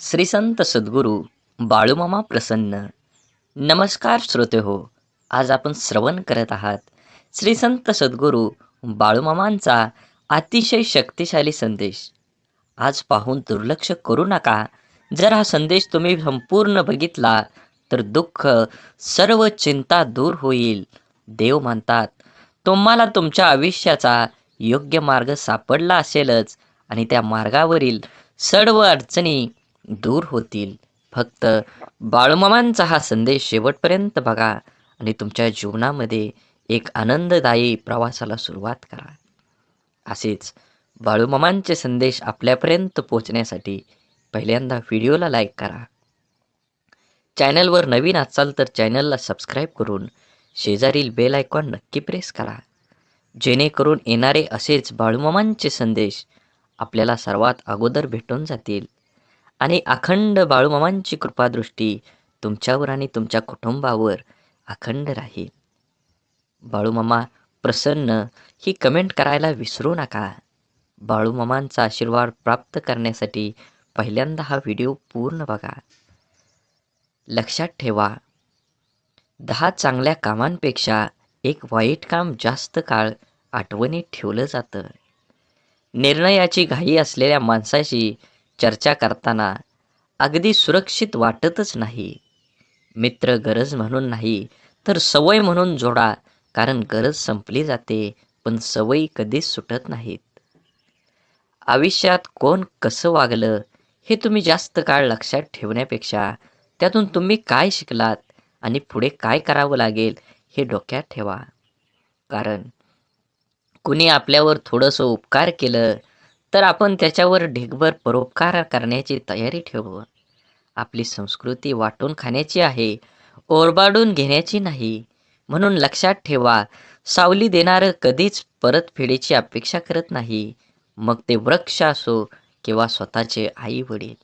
श्री संत सद्गुरू बाळूमामा प्रसन्न. नमस्कार श्रोते हो. आज आपण श्रवण करत आहात श्री संत सद्गुरू बाळूमामांचा अतिशय शक्तिशाली संदेश. आज पाहून दुर्लक्ष करू नका. जर हा संदेश तुम्ही संपूर्ण बघितला तर दुःख, सर्व चिंता दूर होईल. देव म्हणतात तुम्हाला तुमच्या आयुष्याचा योग्य मार्ग सापडला असेलच आणि त्या मार्गावरील सर्व अडचणी दूर होतील. फक्त बाळूमामांचा हा संदेश शेवटपर्यंत बघा आणि तुमच्या जीवनामध्ये एक आनंददायी प्रवासाला सुरुवात करा. असेच बाळूमामांचे संदेश आपल्यापर्यंत पोहोचण्यासाठी पहिल्यांदा व्हिडिओला लाईक करा. चॅनलवर नवीन असाल तर चॅनलला सबस्क्राईब करून शेजारील बेल आयकॉन नक्की प्रेस करा, जेणेकरून येणारे असेच बाळूमामांचे संदेश आपल्याला सर्वात अगोदर भेटून जातील आणि अखंड बाळूमामांची कृपादृष्टी तुमच्यावर आणि तुमच्या कुटुंबावर अखंड राहील. बाळूमामा प्रसन्न ही कमेंट करायला विसरू नका. बाळूमामांचा आशीर्वाद प्राप्त करण्यासाठी पहिल्यांदा हा व्हिडिओ पूर्ण बघा. लक्षात ठेवा, 10 चांगल्या कामांपेक्षा एक वाईट काम जास्त काळ आठवणीत ठेवलं जातं. निर्णयाची घाई असलेल्या माणसाशी चर्चा करताना अगदी सुरक्षित वाटतच नाही. मित्र गरज म्हणून नाही तर सवय म्हणून जोडा, कारण गरज संपली जाते पण सवयी कधीच सुटत नाहीत. आयुष्यात कोण कसं वागलं हे तुम्ही जास्त काळ लक्षात ठेवण्यापेक्षा त्यातून तुम्ही काय शिकलात आणि पुढे काय करावं लागेल हे डोक्यात ठेवा. कारण कुणी आपल्यावर थोडंसं उपकार केलं तर आपण त्याच्यावर ढीगभर परोपकार करण्याची तयारी ठेवू. आपली संस्कृती वाटून खाण्याची आहे, ओरबाडून घेण्याची नाही. म्हणून लक्षात ठेवा, सावली देणारं कधीच परतफेडीची अपेक्षा करत नाही, मग ते वृक्ष असो किंवा स्वतःचे आई वडील.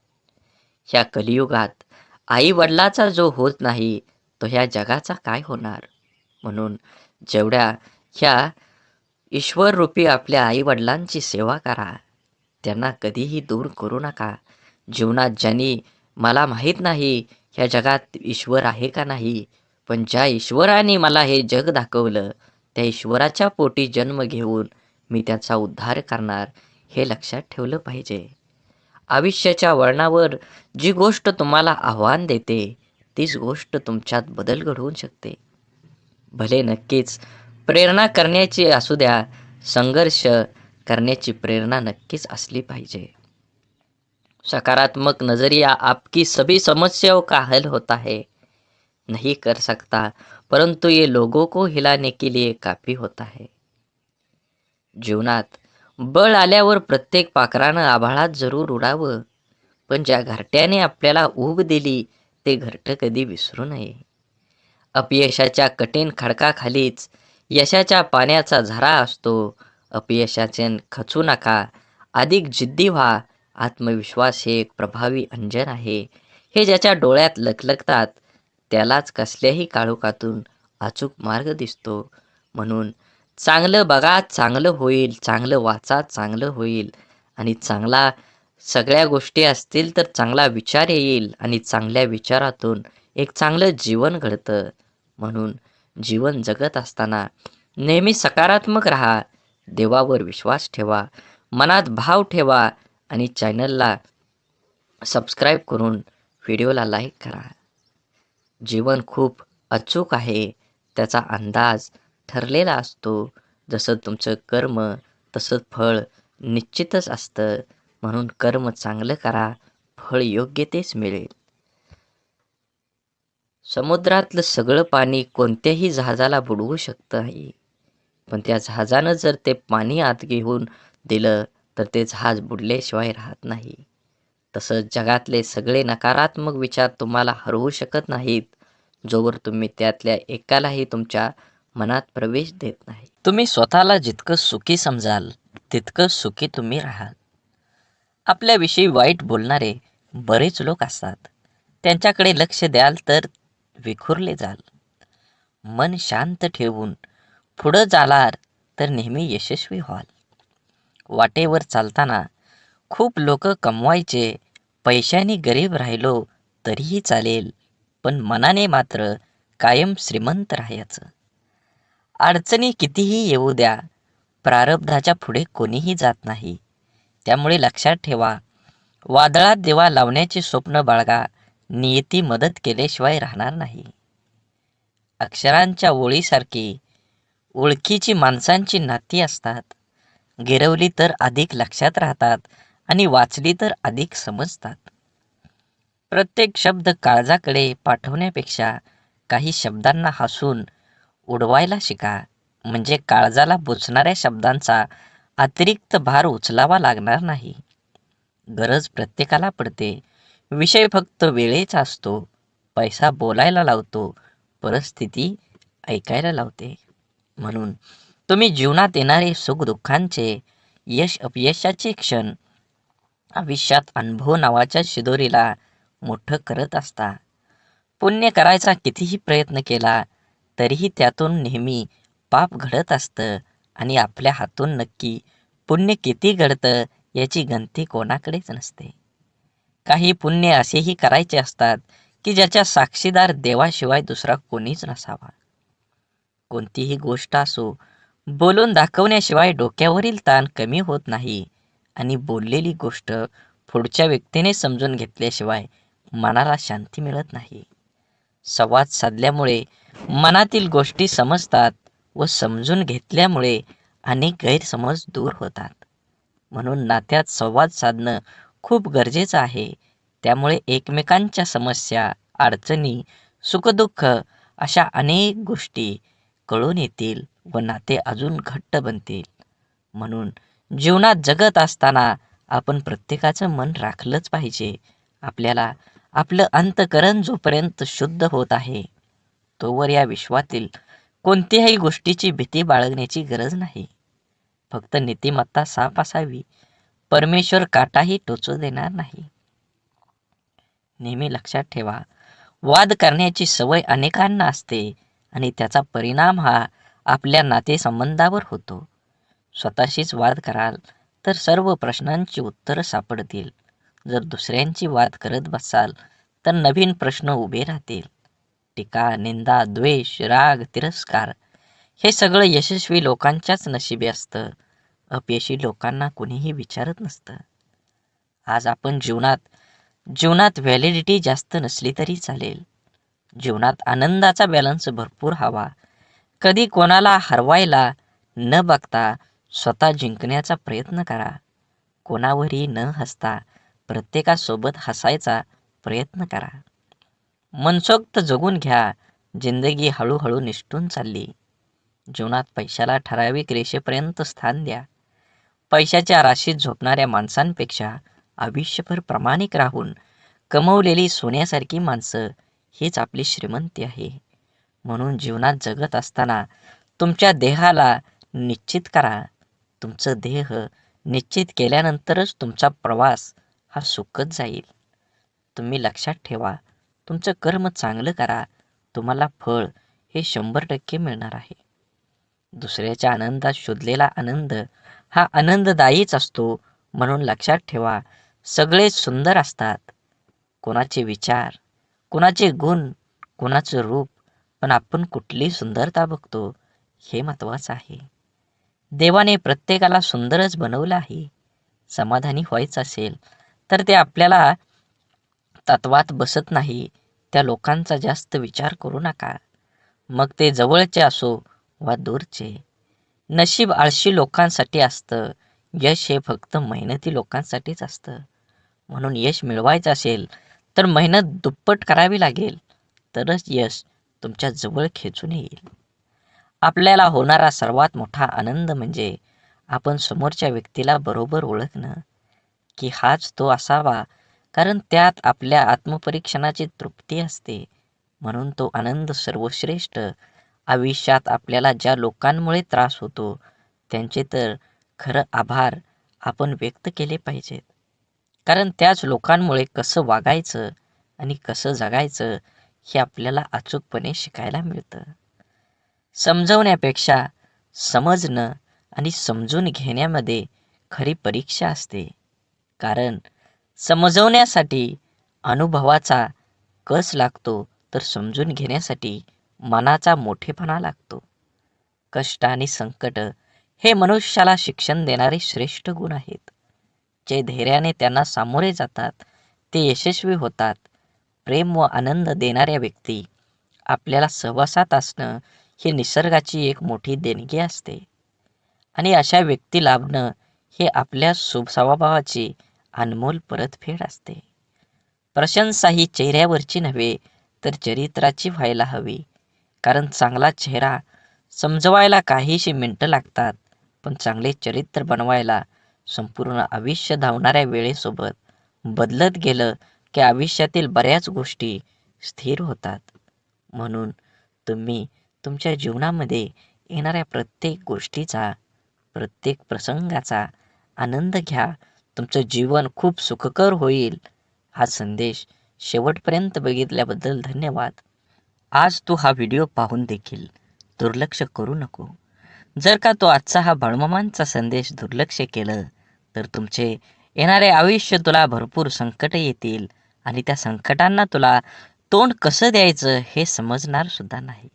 ह्या कलियुगात आई वडिलाचा जो होत नाही तो ह्या जगाचा काय होणार. म्हणून जेवढ्या ह्या ईश्वररूपी आपल्या आई वडिलांची सेवा करा, त्यांना कधीही दूर करू नका. जीवनात ज्यांनी मला माहीत नाही ह्या जगात ईश्वर आहे का नाही, पण ज्या ईश्वराने मला हे जग दाखवलं त्या ईश्वराच्या पोटी जन्म घेऊन मी त्याचा उद्धार करणार, हे लक्षात ठेवलं पाहिजे. आयुष्याच्या वळणावर जी गोष्ट तुम्हाला आव्हान देते तीच गोष्ट तुमच्यात बदल घडवून शकते. भले नक्कीच प्रेरणा करण्याची असू द्या, संघर्ष करण्याची प्रेरणा नक्कीच असली पाहिजे. सकारात्मक नजरिया आपकी सभी समस्याओं का हल होता है नहीं कर सकता, परंतु ये लोगों को हिलाने के लिए काफी होता है. जीवनात बळ आल्यावर प्रत्येक पाखरानं आभाळात जरूर उडावं, पण ज्या घरट्याने आपल्याला ऊब दिली ते घरटं कधी विसरू नये. अपयशाच्या कठीण खडकाखालीच यशाच्या पाण्याचा झरा असतो. अपयशाचे खचू नका, अधिक जिद्दी व्हा. आत्मविश्वास हे एक प्रभावी अंजन आहे. हे ज्याच्या डोळ्यात लखलखतात त्यालाच कसल्याही काळोखातून अचूक मार्ग दिसतो. म्हणून चांगलं बघा, चांगलं होईल, चांगलं वाचा, चांगलं होईल. आणि चांगला सगळ्या गोष्टी असतील तर चांगला विचार येईल आणि चांगल्या विचारातून एक चांगलं जीवन घडतं. म्हणून जीवन जगत असताना नेहमी सकारात्मक राहा, देवावर विश्वास ठेवा, मनात भाव ठेवा आणि चॅनलला सबस्क्राईब करून व्हिडिओला लाईक करा. जीवन खूप अचूक आहे, त्याचा अंदाज ठरलेला असतो. जसं तुमचं कर्म तसं फळ निश्चितच असतं. म्हणून कर्म चांगलं करा, फळ योग्य तेच मिळेल. समुद्रातलं सगळं पाणी कोणत्याही जहाजाला बुडवू शकतं आहे, पण त्या जहाजानं जर ते पाणी आत घेऊन दिलं तर ते जहाज बुडल्याशिवाय राहत नाही. तसंच जगातले सगळे नकारात्मक विचार तुम्हाला हरवू शकत नाहीत, जोवर तुम्ही त्यातल्या एकालाही तुमच्या मनात प्रवेश देत नाही. तुम्ही स्वतःला जितकं सुखी समजाल तितकं सुखी तुम्ही राहाल. आपल्याविषयी वाईट बोलणारे बरेच लोक असतात, त्यांच्याकडे लक्ष द्याल तर विखुरले जाल. मन शांत ठेवून पुढं जालात तर नेहमी यशस्वी व्हाल. वाटेवर चालताना खूप लोक कमवायचे पैशाने गरीब राहिलो तरीही चालेल, पण मनाने मात्र कायम श्रीमंत राहायचं. अडचणी कितीही येऊ द्या, प्रारब्धाच्या पुढे कोणीही जात नाही. त्यामुळे लक्षात ठेवा, वादळात दिवा लावण्याचे स्वप्न बाळगा, नियती मदत केल्याशिवाय राहणार नाही. अक्षरांच्या ओळीसारखी ओळखीची माणसांची नाती असतात. गिरवली तर अधिक लक्षात राहतात आणि वाचली तर अधिक समजतात. प्रत्येक शब्द काळजाकडे पाठवण्यापेक्षा काही शब्दांना हसून उडवायला शिका, म्हणजे काळजाला बुचणाऱ्या शब्दांचा अतिरिक्त भार उचलावा लागणार नाही. गरज प्रत्येकाला पडते, विषय फक्त वेळेचा असतो. पैसा बोलायला लावतो, परिस्थिती ऐकायला लावते. म्हणून तुम्ही जीवनात येणारे सुखदुःखांचे, यश अपयशाचे क्षण आयुष्यात अनुभव नावाच्या शिदोरीला मोठं करत असता. पुण्य करायचा कितीही प्रयत्न केला तरीही त्यातून नेहमी पाप घडत असतं आणि आपल्या हातून नक्की पुण्य किती घडतं याची गणती कोणाकडेच नसते. काही पुण्य असेही करायचे असतात की ज्याच्या साक्षीदार देवाशिवाय दुसरा कोणीच नसावा. कोणतीही गोष्ट असो, बोलून दाखवण्याशिवाय डोक्यावरील ताण कमी होत नाही आणि बोललेली गोष्ट पुढच्या व्यक्तीने समजून घेतल्याशिवाय मनाला शांती मिळत नाही. संवाद साधल्यामुळे मनातील गोष्टी समजतात व समजून घेतल्यामुळे अनेक गैरसमज दूर होतात. म्हणून नात्यात संवाद साधणं खूप गरजेचं आहे. त्यामुळे एकमेकांच्या समस्या, अडचणी, सुखदुःख अशा अनेक गोष्टी कळून येतील व नाते अजून घट्ट बनतील. म्हणून जीवनात जगत असताना आपण प्रत्येकाचं मन राखलंच पाहिजे. आपल्याला आपलं अंतःकरण जोपर्यंत शुद्ध होत आहे तोवर या विश्वातील कोणत्याही गोष्टीची भीती बाळगण्याची गरज नाही. फक्त नीतिमत्ता साफ असावी. परमेश्वर काटाही टोचू देणार नाही. नेहमी लक्षात ठेवा, वाद करण्याची सवय अनेकांना असते आणि त्याचा परिणाम हा आपल्या नातेसंबंधावर होतो. स्वतःशीच वाद कराल तर सर्व प्रश्नांची उत्तरं सापडतील. जर दुसऱ्यांची वाद करत बसाल तर नवीन प्रश्न उभे राहतील. टीका, निंदा, द्वेष, राग, तिरस्कार हे सगळं यशस्वी लोकांच्याच नशिबी असतं. अपयशी लोकांना कुणीही विचारत नसतं. आज आपण जीवनात व्हॅलिडिटी जास्त नसली तरी चालेल. जीवनात आनंदाचा बॅलन्स भरपूर हवा. कधी कोणाला हरवायला न बघता स्वतः जिंकण्याचा प्रयत्न करा. कोणावरही न हसता प्रत्येकासोबत हसायचा प्रयत्न करा. मनसोक्त जगून घ्या. जिंदगी हळूहळू निसटून चालली. जीवनात पैशाला ठराविक रेषेपर्यंत स्थान द्या. पैशाच्या राशीत झोपणाऱ्या माणसांपेक्षा आयुष्यभर प्रामाणिक राहून कमवलेली सोन्यासारखी माणसं हीच आपली श्रीमंती आहे. म्हणून जीवनात जगत असताना तुमच्या देहाला निश्चित करा. तुमचं देह निश्चित केल्यानंतरच तुमचा प्रवास हा सुखद जाईल. तुम्ही लक्षात ठेवा, तुमचं कर्म चांगलं करा, तुम्हाला फळ हे 100% मिळणार आहे. दुसऱ्याच्या आनंदात शोधलेला आनंद हा आनंददायीच असतो. म्हणून लक्षात ठेवा, सगळे सुंदर असतात. कोणाचे विचार, कोणाचे गुण, कोणाचं रूप, पण आपण कुठली सुंदरता बघतो हे महत्त्वाचं आहे. देवाने प्रत्येकाला सुंदरच बनवलं आहे. समाधानी व्हायचं असेल तर ते आपल्याला तत्वात बसत नाही त्या लोकांचा जास्त विचार करू नका. मग ते जवळचे असो वा दूरचे. नशीब आळशी लोकांसाठी असतं. यश हे फक्त मेहनती लोकांसाठीच असतं. म्हणून यश मिळवायचं असेल तर मेहनत दुप्पट करावी लागेल. तरच यश तुमच्या जवळ खेचून येईल. आपल्याला होणारा सर्वात मोठा आनंद म्हणजे आपण समोरच्या व्यक्तीला बरोबर ओळखणं, की हाच तो असावा, कारण त्यात आपल्या आत्मपरीक्षणाची तृप्ती असते. म्हणून तो आनंद सर्वश्रेष्ठ. आयुष्यात आपल्याला ज्या लोकांमुळे त्रास होतो त्यांचे तर खरं आभार आपण व्यक्त केले पाहिजेत. कारण त्याच लोकांमुळे कसं वागायचं आणि कसं जगायचं हे आपल्याला अचूकपणे शिकायला मिळतं. समजवण्यापेक्षा समजणं आणि समजून घेण्यामध्ये खरी परीक्षा असते. कारण समजवण्यासाठी अनुभवाचा कस लागतो, तर समजून घेण्यासाठी मनाचा मोठेपणा लागतो. कष्ट आणि संकट हे मनुष्याला शिक्षण देणारे श्रेष्ठ गुण आहेत. जे धैर्याने त्यांना सामोरे जातात ते यशस्वी होतात. प्रेम व आनंद देणाऱ्या व्यक्ती आपल्याला सहवासात असणं ही निसर्गाची एक मोठी देणगी असते आणि अशा व्यक्ती लाभणं हे आपल्या स्वभावाची अनमोल परतफेड असते. प्रशंसा ही चेहऱ्यावरची नव्हे तर चरित्राची व्हायला हवी. कारण चांगला चेहरा समजवायला काहीशी मिनिटं लागतात, पण चांगले चरित्र बनवायला संपूर्ण आयुष्य धावणाऱ्या वेळेसोबत बदलत गेलं की आयुष्यातील बऱ्याच गोष्टी स्थिर होतात. म्हणून तुम्ही तुमच्या जीवनामध्ये येणाऱ्या प्रत्येक गोष्टीचा, प्रत्येक प्रसंगाचा आनंद घ्या. तुमचं जीवन खूप सुखकर होईल. हा संदेश शेवटपर्यंत बघितल्याबद्दल धन्यवाद. आज तू हा व्हिडिओ पाहून देखील दुर्लक्ष करू नको. जर का तो आजचा हा बाळूमामांचा संदेश दुर्लक्ष केलं तर तुमचे येणारे आयुष्य तुला भरपूर संकट येतील आणि त्या संकटांना तुला तोंड कसं द्यायचं हे समजणार सुद्धा नाही.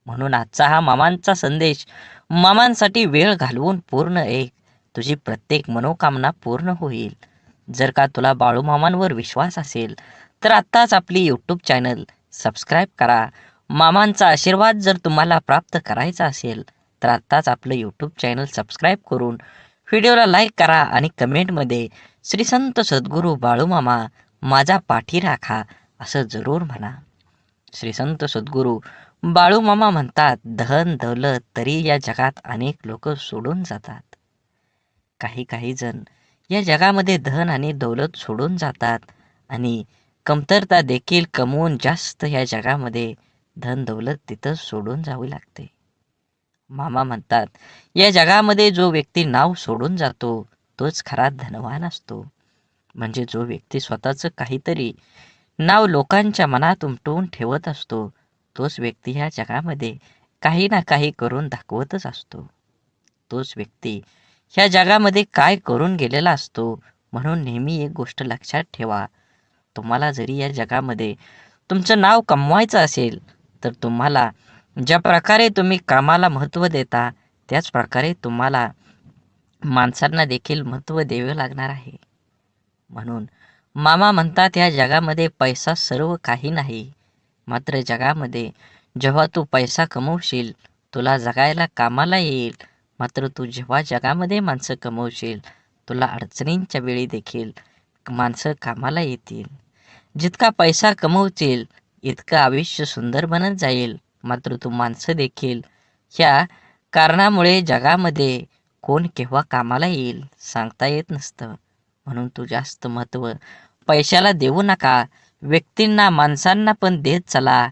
म्हणून आजचा हा मामांचा संदेश मामांसाठी वेळ घालवून पूर्ण ऐक. तुझी प्रत्येक मनोकामना पूर्ण होईल. जर का तुला बाळूमामांवर विश्वास असेल तर आत्ताच आपली यूट्यूब चॅनल सबस्क्राईब करा. मामांचा आशीर्वाद जर तुम्हाला प्राप्त करायचा असेल तर आत्ताच आपलं यूट्यूब चॅनल सबस्क्राईब करून व्हिडिओला लाईक करा आणि कमेंटमध्ये श्री संत सद्गुरू बाळूमामा माझा पाठी राखा असं जरूर म्हणा. श्री संत सद्गुरू बाळूमामा म्हणतात, धन दौलत तरी या जगात अनेक लोक सोडून जातात. काही जण या जगामध्ये धन आणि दौलत सोडून जातात आणि कमतरता देखील कमवून जास्त या जगामध्ये धन दौलत तिथं सोडून जावी लागते. मामा म्हणतात, या जगामध्ये जो व्यक्ती नाव सोडून जातो तोच खरा धनवान असतो. म्हणजे जो व्यक्ती स्वतःचं काहीतरी नाव लोकांच्या मनात उमटवून ठेवत असतो तोच व्यक्ती ह्या जगामध्ये काही ना काही करून दाखवतच असतो. तोच व्यक्ती ह्या जगामध्ये काय करून गेलेला असतो. म्हणून नेहमी एक गोष्ट लक्षात ठेवा, तुम्हाला जरी या जगामध्ये तुमचं नाव कमवायचं असेल तर तुम्हाला ज्या प्रकारे तुम्ही कामाला महत्त्व देता त्याच प्रकारे तुम्हाला माणसांना देखील महत्त्व द्यावे लागणार आहे. म्हणून मामा म्हणतात, या जगामध्ये पैसा सर्व काही नाही. मात्र जगामध्ये जेव्हा तू पैसा कमवशील तुला जगायला कामाला येईल. मात्र तू जेव्हा जगामध्ये माणसं कमवशील तुला अडचणींच्या वेळी देखील माणसं कामाला येतील. जितका पैसा कमवशील इतकं आयुष्य सुंदर बनत जाईल. मात्र तू माणसं देखील ह्या कारणामुळे जगामध्ये कोण केव्हा कामाला येईल सांगता येत नसतं. म्हणून तू जास्त महत्त्व पैशाला देऊ नका. व्यक्तींना, माणसांना पण देत चला.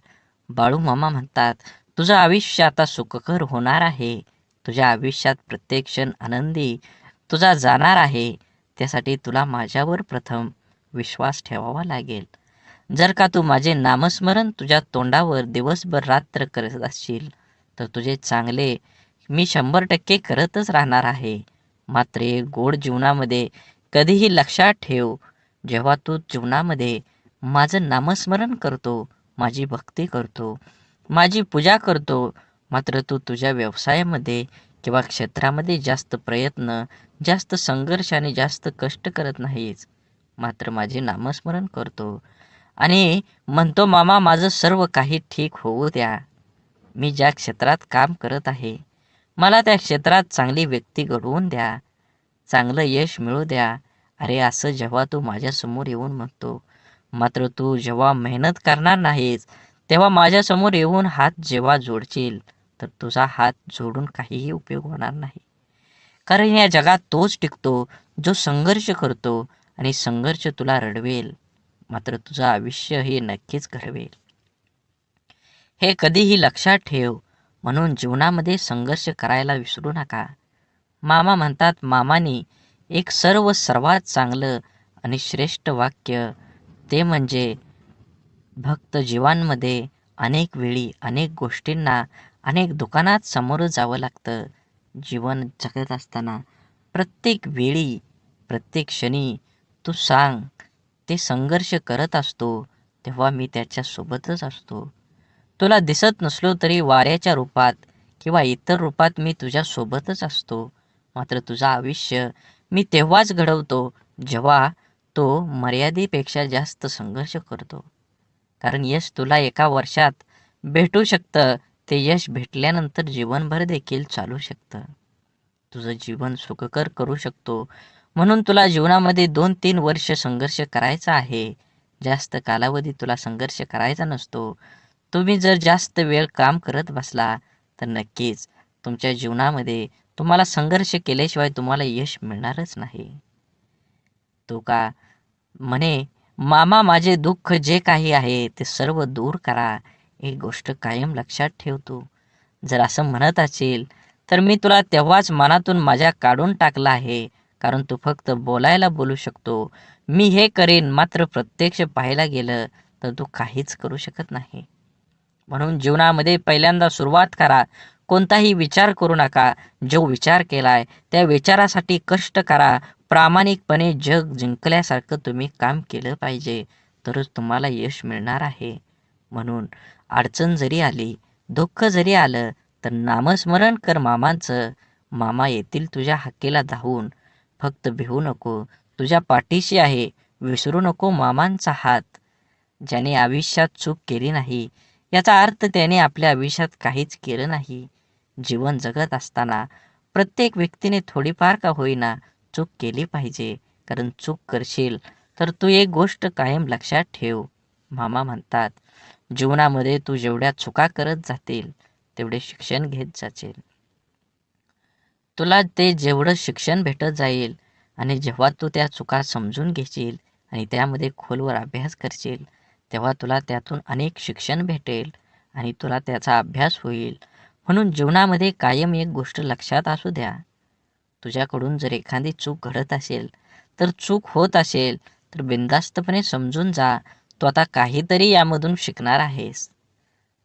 बाळूमामा म्हणतात, तुझं आयुष्य आता सुखकर होणार आहे. तुझ्या आयुष्यात प्रत्येक क्षण आनंदी तुझा जाणार आहे. त्यासाठी तुला माझ्यावर प्रथम विश्वास ठेवावा लागेल. जर का तू माझे नामस्मरण तुझ्या तोंडावर दिवसभर रात्र करत असशील तर तुझे चांगले मी 100% करतच राहणार आहे. मात्र एक गोड जीवनामध्ये कधीही लक्षात ठेव, जेव्हा तू जीवनामध्ये माझं नामस्मरण करतो, माझी भक्ती करतो, माझी पूजा करतो, मात्र तू तुझ्या व्यवसायामध्ये किंवा क्षेत्रामध्ये जास्त प्रयत्न, जास्त संघर्ष आणि जास्त कष्ट करत नाहीस. मात्र माझे नामस्मरण करतो आणि म्हणतो, मामा माझं सर्व काही ठीक होऊ द्या. मी ज्या क्षेत्रात काम करत आहे मला त्या क्षेत्रात चांगली व्यक्ती घडवून द्या, चांगलं यश मिळू द्या. अरे असं जेव्हा तू माझ्यासमोर येऊन म्हणतो, मात्र तू जेव्हा मेहनत करणार नाहीस तेव्हा माझ्यासमोर येऊन हात जेव्हा जोडशील तर तुझा हात जोडून काहीही उपयोग होणार नाही. कारण या जगात तोच टिकतो जो संघर्ष करतो आणि संघर्ष तुला रडवेल मात्र तुझं आयुष्य हे नक्कीच घडवेल. हे कधीही लक्षात ठेव. म्हणून जीवनामध्ये संघर्ष करायला विसरू नका. मामा म्हणतात, मामानी एक सर्वात चांगलं आणि श्रेष्ठ वाक्य ते म्हणजे भक्त जीवांमध्ये अनेक वेळी अनेक गोष्टींना अनेक दुकानात सामोरं जावं लागतं. जीवन जगत असताना प्रत्येक वेळी प्रत्येक क्षणी तू सांग. ते संघर्ष करत असतो तेव्हा मी त्याच्यासोबतच असतो. तुला दिसत नसलो तरी वाऱ्याच्या रूपात किंवा इतर रूपात मी तुझ्यासोबतच असतो. मात्र तुझं आयुष्य मी तेव्हाच घडवतो जेव्हा तो मर्यादेपेक्षा जास्त संघर्ष करतो. कारण यश तुला एका वर्षात भेटू शकतं, ते यश भेटल्यानंतर जीवनभर देखील चालू शकतं. तुझं जीवन सुखकर करू शकतो. म्हणून तुला जीवनामध्ये 2-3 वर्ष संघर्ष करायचा आहे. जास्त कालावधी तुला संघर्ष करायचा नसतो. तुम्ही जर जास्त वेळ काम करत बसला तर नक्कीच तुमच्या जीवनामध्ये तुम्हाला संघर्ष केल्याशिवाय तुम्हाला यश मिळणारच नाही. तो का म्हणे, मामा माझे दुःख जे काही आहे ते सर्व दूर करा. एक गोष्ट कायम लक्षात ठेव तू. जर असं म्हणत असेल तर मी तुला तेव्हाच मनातून माझ्या काढून टाकलं आहे. कारण तू फक्त बोलायला बोलू शकतो. मी हे करेन, मात्र प्रत्यक्ष पाहायला गेलं तर तू काहीच करू शकत नाही. म्हणून जीवनामध्ये पहिल्यांदा सुरुवात करा. कोणताही विचार करू नका. जो विचार केलाय त्या विचारासाठी कष्ट करा. प्रामाणिकपणे जग जिंकल्यासारखं तुम्ही काम केलं पाहिजे, तरच तुम्हाला यश मिळणार आहे. म्हणून अडचण जरी आली, दुःख जरी आलं तर नामस्मरण कर मामांचं. मामा येतील तुझ्या हाकेला धावून. फक्त भिवू नको, तुझ्या पाठीशी आहे. विसरू नको मामांचा हात. ज्याने आयुष्यात चूक केली नाही याचा अर्थ त्याने आपल्या आयुष्यात काहीच केलं नाही. जीवन जगत असताना प्रत्येक व्यक्तीने थोडीफार का होईना चूक केली पाहिजे. कारण चूक करशील तर तू एक गोष्ट कायम लक्षात ठेव. मामा म्हणतात, जीवनामध्ये तू जेवढ्या चुका करत जातील तेवढे शिक्षण घेत जाशील. तुला ते जेवढं शिक्षण भेटत जाईल आणि जेव्हा तू त्या चुका समजून घेशील आणि त्यामध्ये खोलवर अभ्यास करशील, तेव्हा तुला त्यातून अनेक शिक्षण भेटेल आणि तुला त्याचा अभ्यास होईल. म्हणून जीवनामध्ये कायम एक गोष्ट लक्षात असू द्या. तुझ्याकडून जर एखादी चूक घडत असेल, तर चूक होत असेल तर बिनधास्तपणे समजून जा. तू आता काहीतरी यामधून शिकणार आहेस.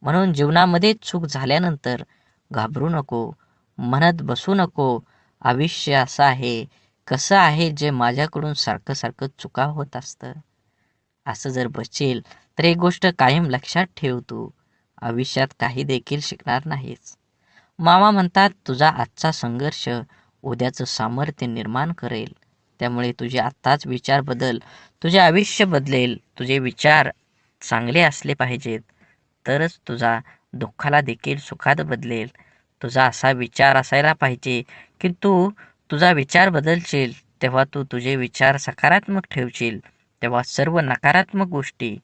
म्हणून जीवनामध्ये चूक झाल्यानंतर घाबरू नको, म्हणत बसू नको, आयुष्य असं आहे, कसं आहे जे माझ्याकडून सारखं सारखं चुका होत असतं. असं जर बसशील तर एक गोष्ट कायम लक्षात ठेव, तू आयुष्यात काही देखील शिकणार नाहीस. मामा म्हणतात, तुझा आजचा संघर्ष उद्याचं सामर्थ्य निर्माण करेल. त्यामुळे तुझे आत्ताच विचार बदल, तुझे आयुष्य बदलेल. तुझे विचार चांगले असले पाहिजेत तरच तुझा दुःखाला देखील सुखात बदलेल. तुझा असा विचार असायला पाहिजे की तू तुझा विचार बदलशील तेव्हा तू तुझे विचार सकारात्मक ठेवशील, तेव्हा सर्व नकारात्मक गोष्टी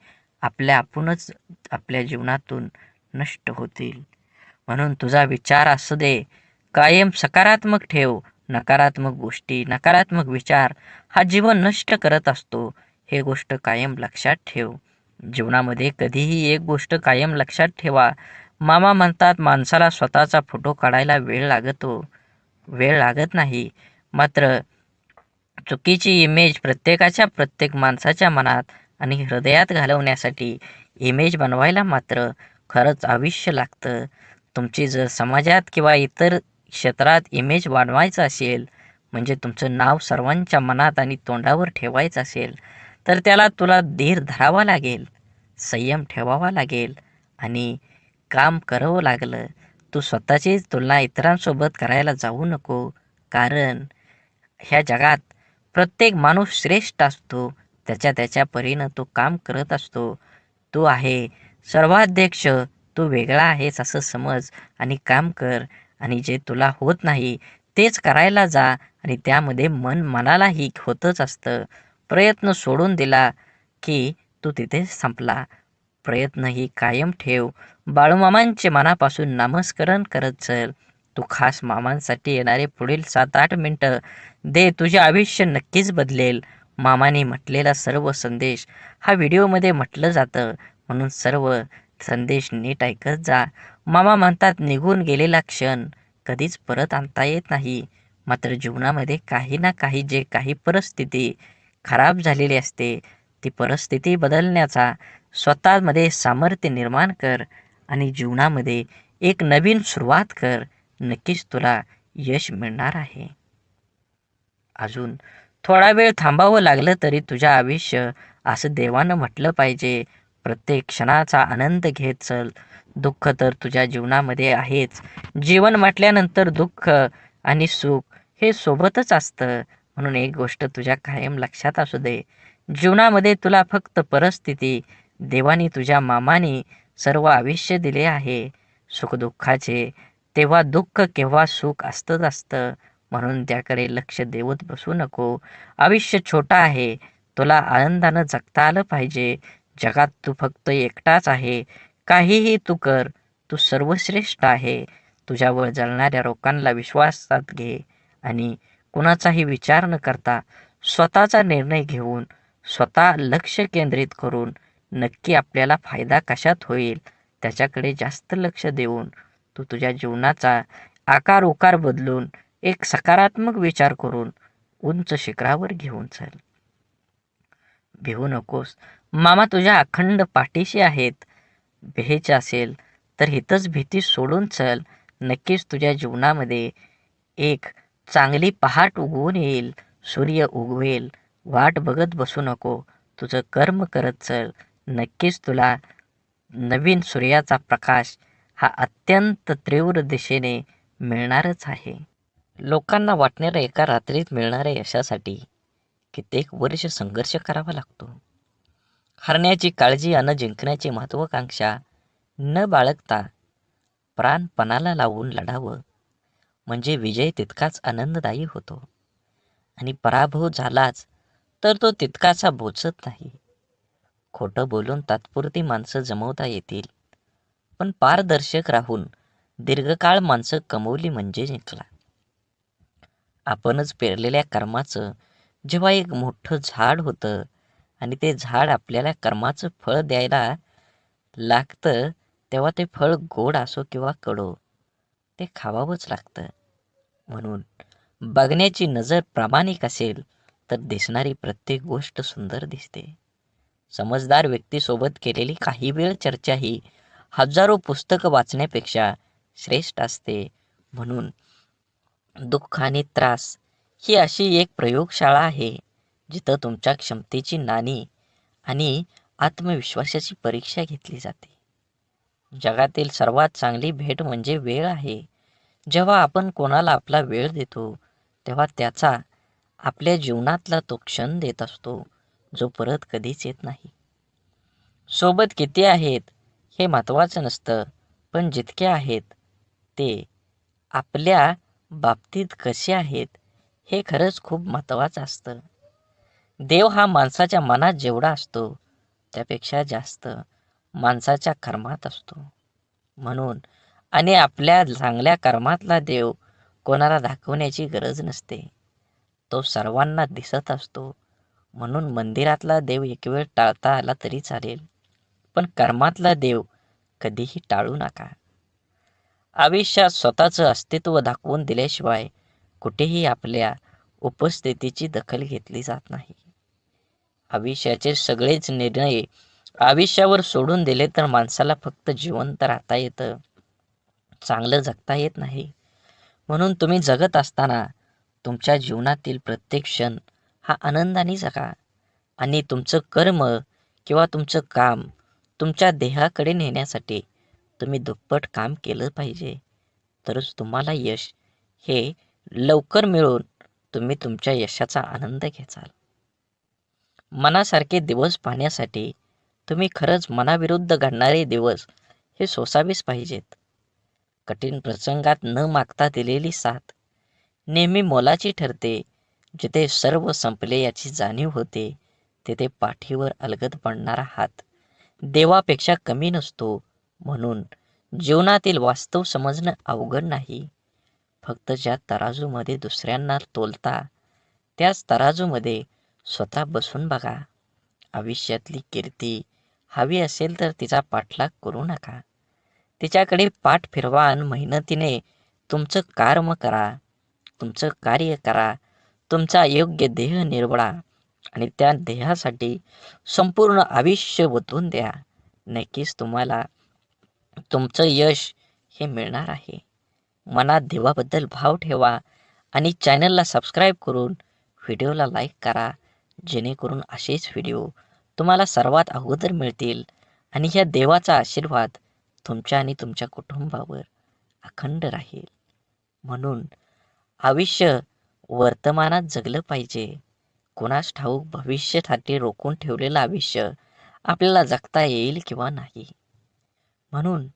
आपणच आपल्या जीवनातून नष्ट होतील. म्हणून तुझा विचार असू दे कायम सकारात्मक ठेव. नकारात्मक गोष्टी, नकारात्मक विचार हा जीवन नष्ट करत असतो. हे गोष्ट कायम लक्षात ठेव. जीवनामध्ये कधीही एक गोष्ट कायम लक्षात ठेवा. मामा म्हणतात, माणसाला स्वतःचा फोटो काढायला वेळ लागत नाही. मात्र चुकीची इमेज प्रत्येक माणसाच्या मनात आणि हृदयात घालवण्यासाठी इमेज बनवायला मात्र खरंच आयुष्य लागतं. तुमची जर समाजात किंवा इतर क्षेत्रात इमेज वाढवायचं असेल, म्हणजे तुमचं नाव सर्वांच्या मनात आणि तोंडावर ठेवायचं असेल, तर त्याला तुला धीर धरावा लागेल, संयम ठेवावा लागेल आणि काम करावं लागलं. तू स्वतःचीच तुलना इतरांसोबत करायला जाऊ नको. कारण ह्या जगात प्रत्येक माणूस श्रेष्ठ असतो. त्याच्या परीनं तो काम करत असतो. तू आहे सर्वाध्यक्ष, तू वेगळा आहेस असं समज आणि काम कर. आणि जे तुला होत नाही तेच करायला जा आणि त्यामध्ये मनालाही होतच असतं. प्रयत्न सोडून दिला की तू तिथे संपला. प्रयत्नही कायम ठेव. बाळूमामांचे मनापासून नामस्मरण करत चल. तू खास मामांसाठी येणारे पुढील 7-8 मिनटं दे. तुझे आयुष्य नक्कीच बदलेल. मामाने म्हटलेला सर्व संदेश हा व्हिडिओमध्ये म्हटलं जातं, म्हणून सर्व संदेश नीट ऐकत जा. मामा म्हणतात, निघून गेलेला क्षण कधीच परत आणता येत नाही. मात्र जीवनामध्ये काही ना काही परिस्थिती खराब झालेली असते, ती परिस्थिती बदलण्याचा स्वतःमध्ये सामर्थ्य निर्माण कर आणि जीवनामध्ये एक नवीन सुरुवात कर. नक्कीच तुला यश मिळणार आहे. अजून थोडा वेळ थांबावं लागलं तरी तुझ्या आयुष्य असं देवानं म्हटलं पाहिजे. प्रत्येक क्षणाचा आनंद घेत चल. दुःख तर तुझ्या जीवनामध्ये आहेच. जीवन म्हटल्यानंतर दुःख आणि सुख हे सोबतच असतं. म्हणून एक गोष्ट तुझ्या कायम लक्षात असू दे. जीवनामध्ये तुला फक्त परिस्थिती, देवाने तुझ्या मामाने सर्व आयुष्य दिले आहे सुखदुःखाचे. तेव्हा दुःख केव्हा सुख असतंच असतं. म्हणून त्याकडे लक्ष देवत बसू नको. आयुष्य छोटं आहे. तुला आनंदानं जगता आलं पाहिजे. जगात तू फक्त एकटाच आहे. काहीही तू कर, तू सर्वश्रेष्ठ आहे. तुझ्यावर जळणाऱ्या लोकांना विश्वासात घे आणि कुणाचाही विचार न करता स्वतःचा निर्णय घेऊन, स्वतः लक्ष केंद्रित करून नक्की आपल्याला फायदा कशात होईल त्याच्याकडे जास्त लक्ष देऊन तू तुझ्या जीवनाचा आकार उकार बदलून एक सकारात्मक विचार करून उंच शिखरावर घेऊन चल. भिवू नकोस. मामा तुझ्या अखंड पाठीशी आहेत. भ्यायचे असेल तर हितच भीती सोडून चल. नक्कीच तुझ्या जीवनामध्ये एक चांगली पहाट उगवून येईल. सूर्य उगवेल. वाट बघत बसू नको. तुझं कर्म करत चल. नक्कीच तुला नवीन सूर्याचा प्रकाश हा अत्यंत तीव्र दिशेने मिळणारच आहे. लोकांना वाटणाऱ्या एका रात्रीत मिळणाऱ्या यशासाठी कित्येक वर्ष संघर्ष करावा लागतो. हरण्याची काळजी अन जिंकण्याची महत्वाकांक्षा न बाळगता प्राण पणाला लावून लढावं म्हणजे विजय तितकाच आनंददायी होतो आणि पराभव झालाच तर तो तितकासा बोचत नाही. खोटं बोलून तात्पुरती माणसं जमवता येतील, पण पारदर्शक राहून दीर्घकाळ माणसं कमवली म्हणजे जिंकला. आपणच पेरलेल्या कर्माचं जेव्हा एक मोठं झाड होतं आणि ते झाड आपल्याला कर्माचं फळ द्यायला लागतं, तेव्हा ते फळ गोड असो किंवा कडू ते खावावंच लागतं. म्हणून बघण्याची नजर प्रामाणिक असेल तर दिसणारी प्रत्येक गोष्ट सुंदर दिसते. समजदार व्यक्तीसोबत केलेली काही वेळ चर्चा ही हजारो पुस्तकं वाचण्यापेक्षा श्रेष्ठ असते. म्हणून दुःख आणि त्रास ही अशी एक प्रयोगशाळा आहे जिथं तुमच्या क्षमतेची नाणी आणि आत्मविश्वासाची परीक्षा घेतली जाते. जगातील सर्वात चांगली भेट म्हणजे वेळ आहे. जेव्हा आपण कोणाला आपला वेळ देतो तेव्हा त्याचा आपल्या जीवनातला तो क्षण देत असतो जो परत कधीच येत नाही. सोबत किती आहेत हे महत्त्वाचं नसतं, पण जितके आहेत ते आपल्या बाबतीत कसे आहेत हे खरंच खूप महत्त्वाचं असतं. देव हा माणसाच्या मनात जेवढा असतो त्यापेक्षा जास्त माणसाच्या कर्मात असतो. म्हणून आणि आपल्या चांगल्या कर्मातला देव कोणाला दाखवण्याची गरज नसते. तो सर्वांना दिसत असतो. म्हणून मंदिरातला देव एक वेळ टाळता आला तरी चालेल, पण कर्मातला देव कधीही टाळू नका. आयुष्यात स्वतःचं अस्तित्व दाखवून दिल्याशिवाय कुठेही आपल्या उपस्थितीची दखल घेतली जात नाही. आयुष्याचे सगळेच निर्णय आयुष्यावर सोडून दिले तर माणसाला फक्त जिवंत राहता येतं, चांगलं जगता येत नाही. म्हणून तुम्ही जगत असताना तुमच्या जीवनातील प्रत्येक क्षण हा आनंदाने जगा आणि तुमचं कर्म किंवा तुमचं काम तुमच्या देहाकडे नेण्यासाठी तुम्ही दुप्पट काम केलं पाहिजे. तरच तुम्हाला यश हे लवकर मिळून तुम्ही तुमच्या यशाचा आनंद घ्याल. मनासारखे दिवस पाहण्यासाठी तुम्ही खरंच मनाविरुद्ध घडणारे दिवस हे सोसावेच पाहिजेत. कठीण प्रसंगात न मागता दिलेली साथ नेहमी मोलाची ठरते. जिथे सर्व संपले याची जाणीव होते तिथे पाठीवर अलगद पडणारा हात देवापेक्षा कमी नसतो. म्हणून जीवनातील वास्तव समजणं अवघड नाही. फक्त ज्या तराजूमध्ये दुसऱ्यांना तोलता त्याच तराजूमध्ये स्वतः बसून बघा. आयुष्यातली कीर्ती हवी असेल तर तिचा पाठलाग करू नका. तिच्याकडे पाठ फिरवा आणि मेहनतीने तुमचं कर्म करा, तुमचं कार्य करा, तुमचा योग्य देह निवडा आणि त्या देहासाठी संपूर्ण आयुष्य ओतून द्या. नक्कीच तुम्हाला तुमचं यश हे मिळणार आहे. मनात देवाबद्दल भाव ठेवा आणि चॅनलला सबस्क्राईब करून व्हिडिओला लाईक करा, जेणेकरून असेच व्हिडिओ तुम्हाला सर्वात अगोदर मिळतील आणि ह्या देवाचा आशीर्वाद तुमच्या आणि तुमच्या कुटुंबावर अखंड राहील. म्हणून आयुष्य वर्तमानात जगलं पाहिजे. कोणास ठाऊक भविष्यासाठी रोखून ठेवलेलं आयुष्य आपल्याला जगता येईल किंवा नाही. म्हणून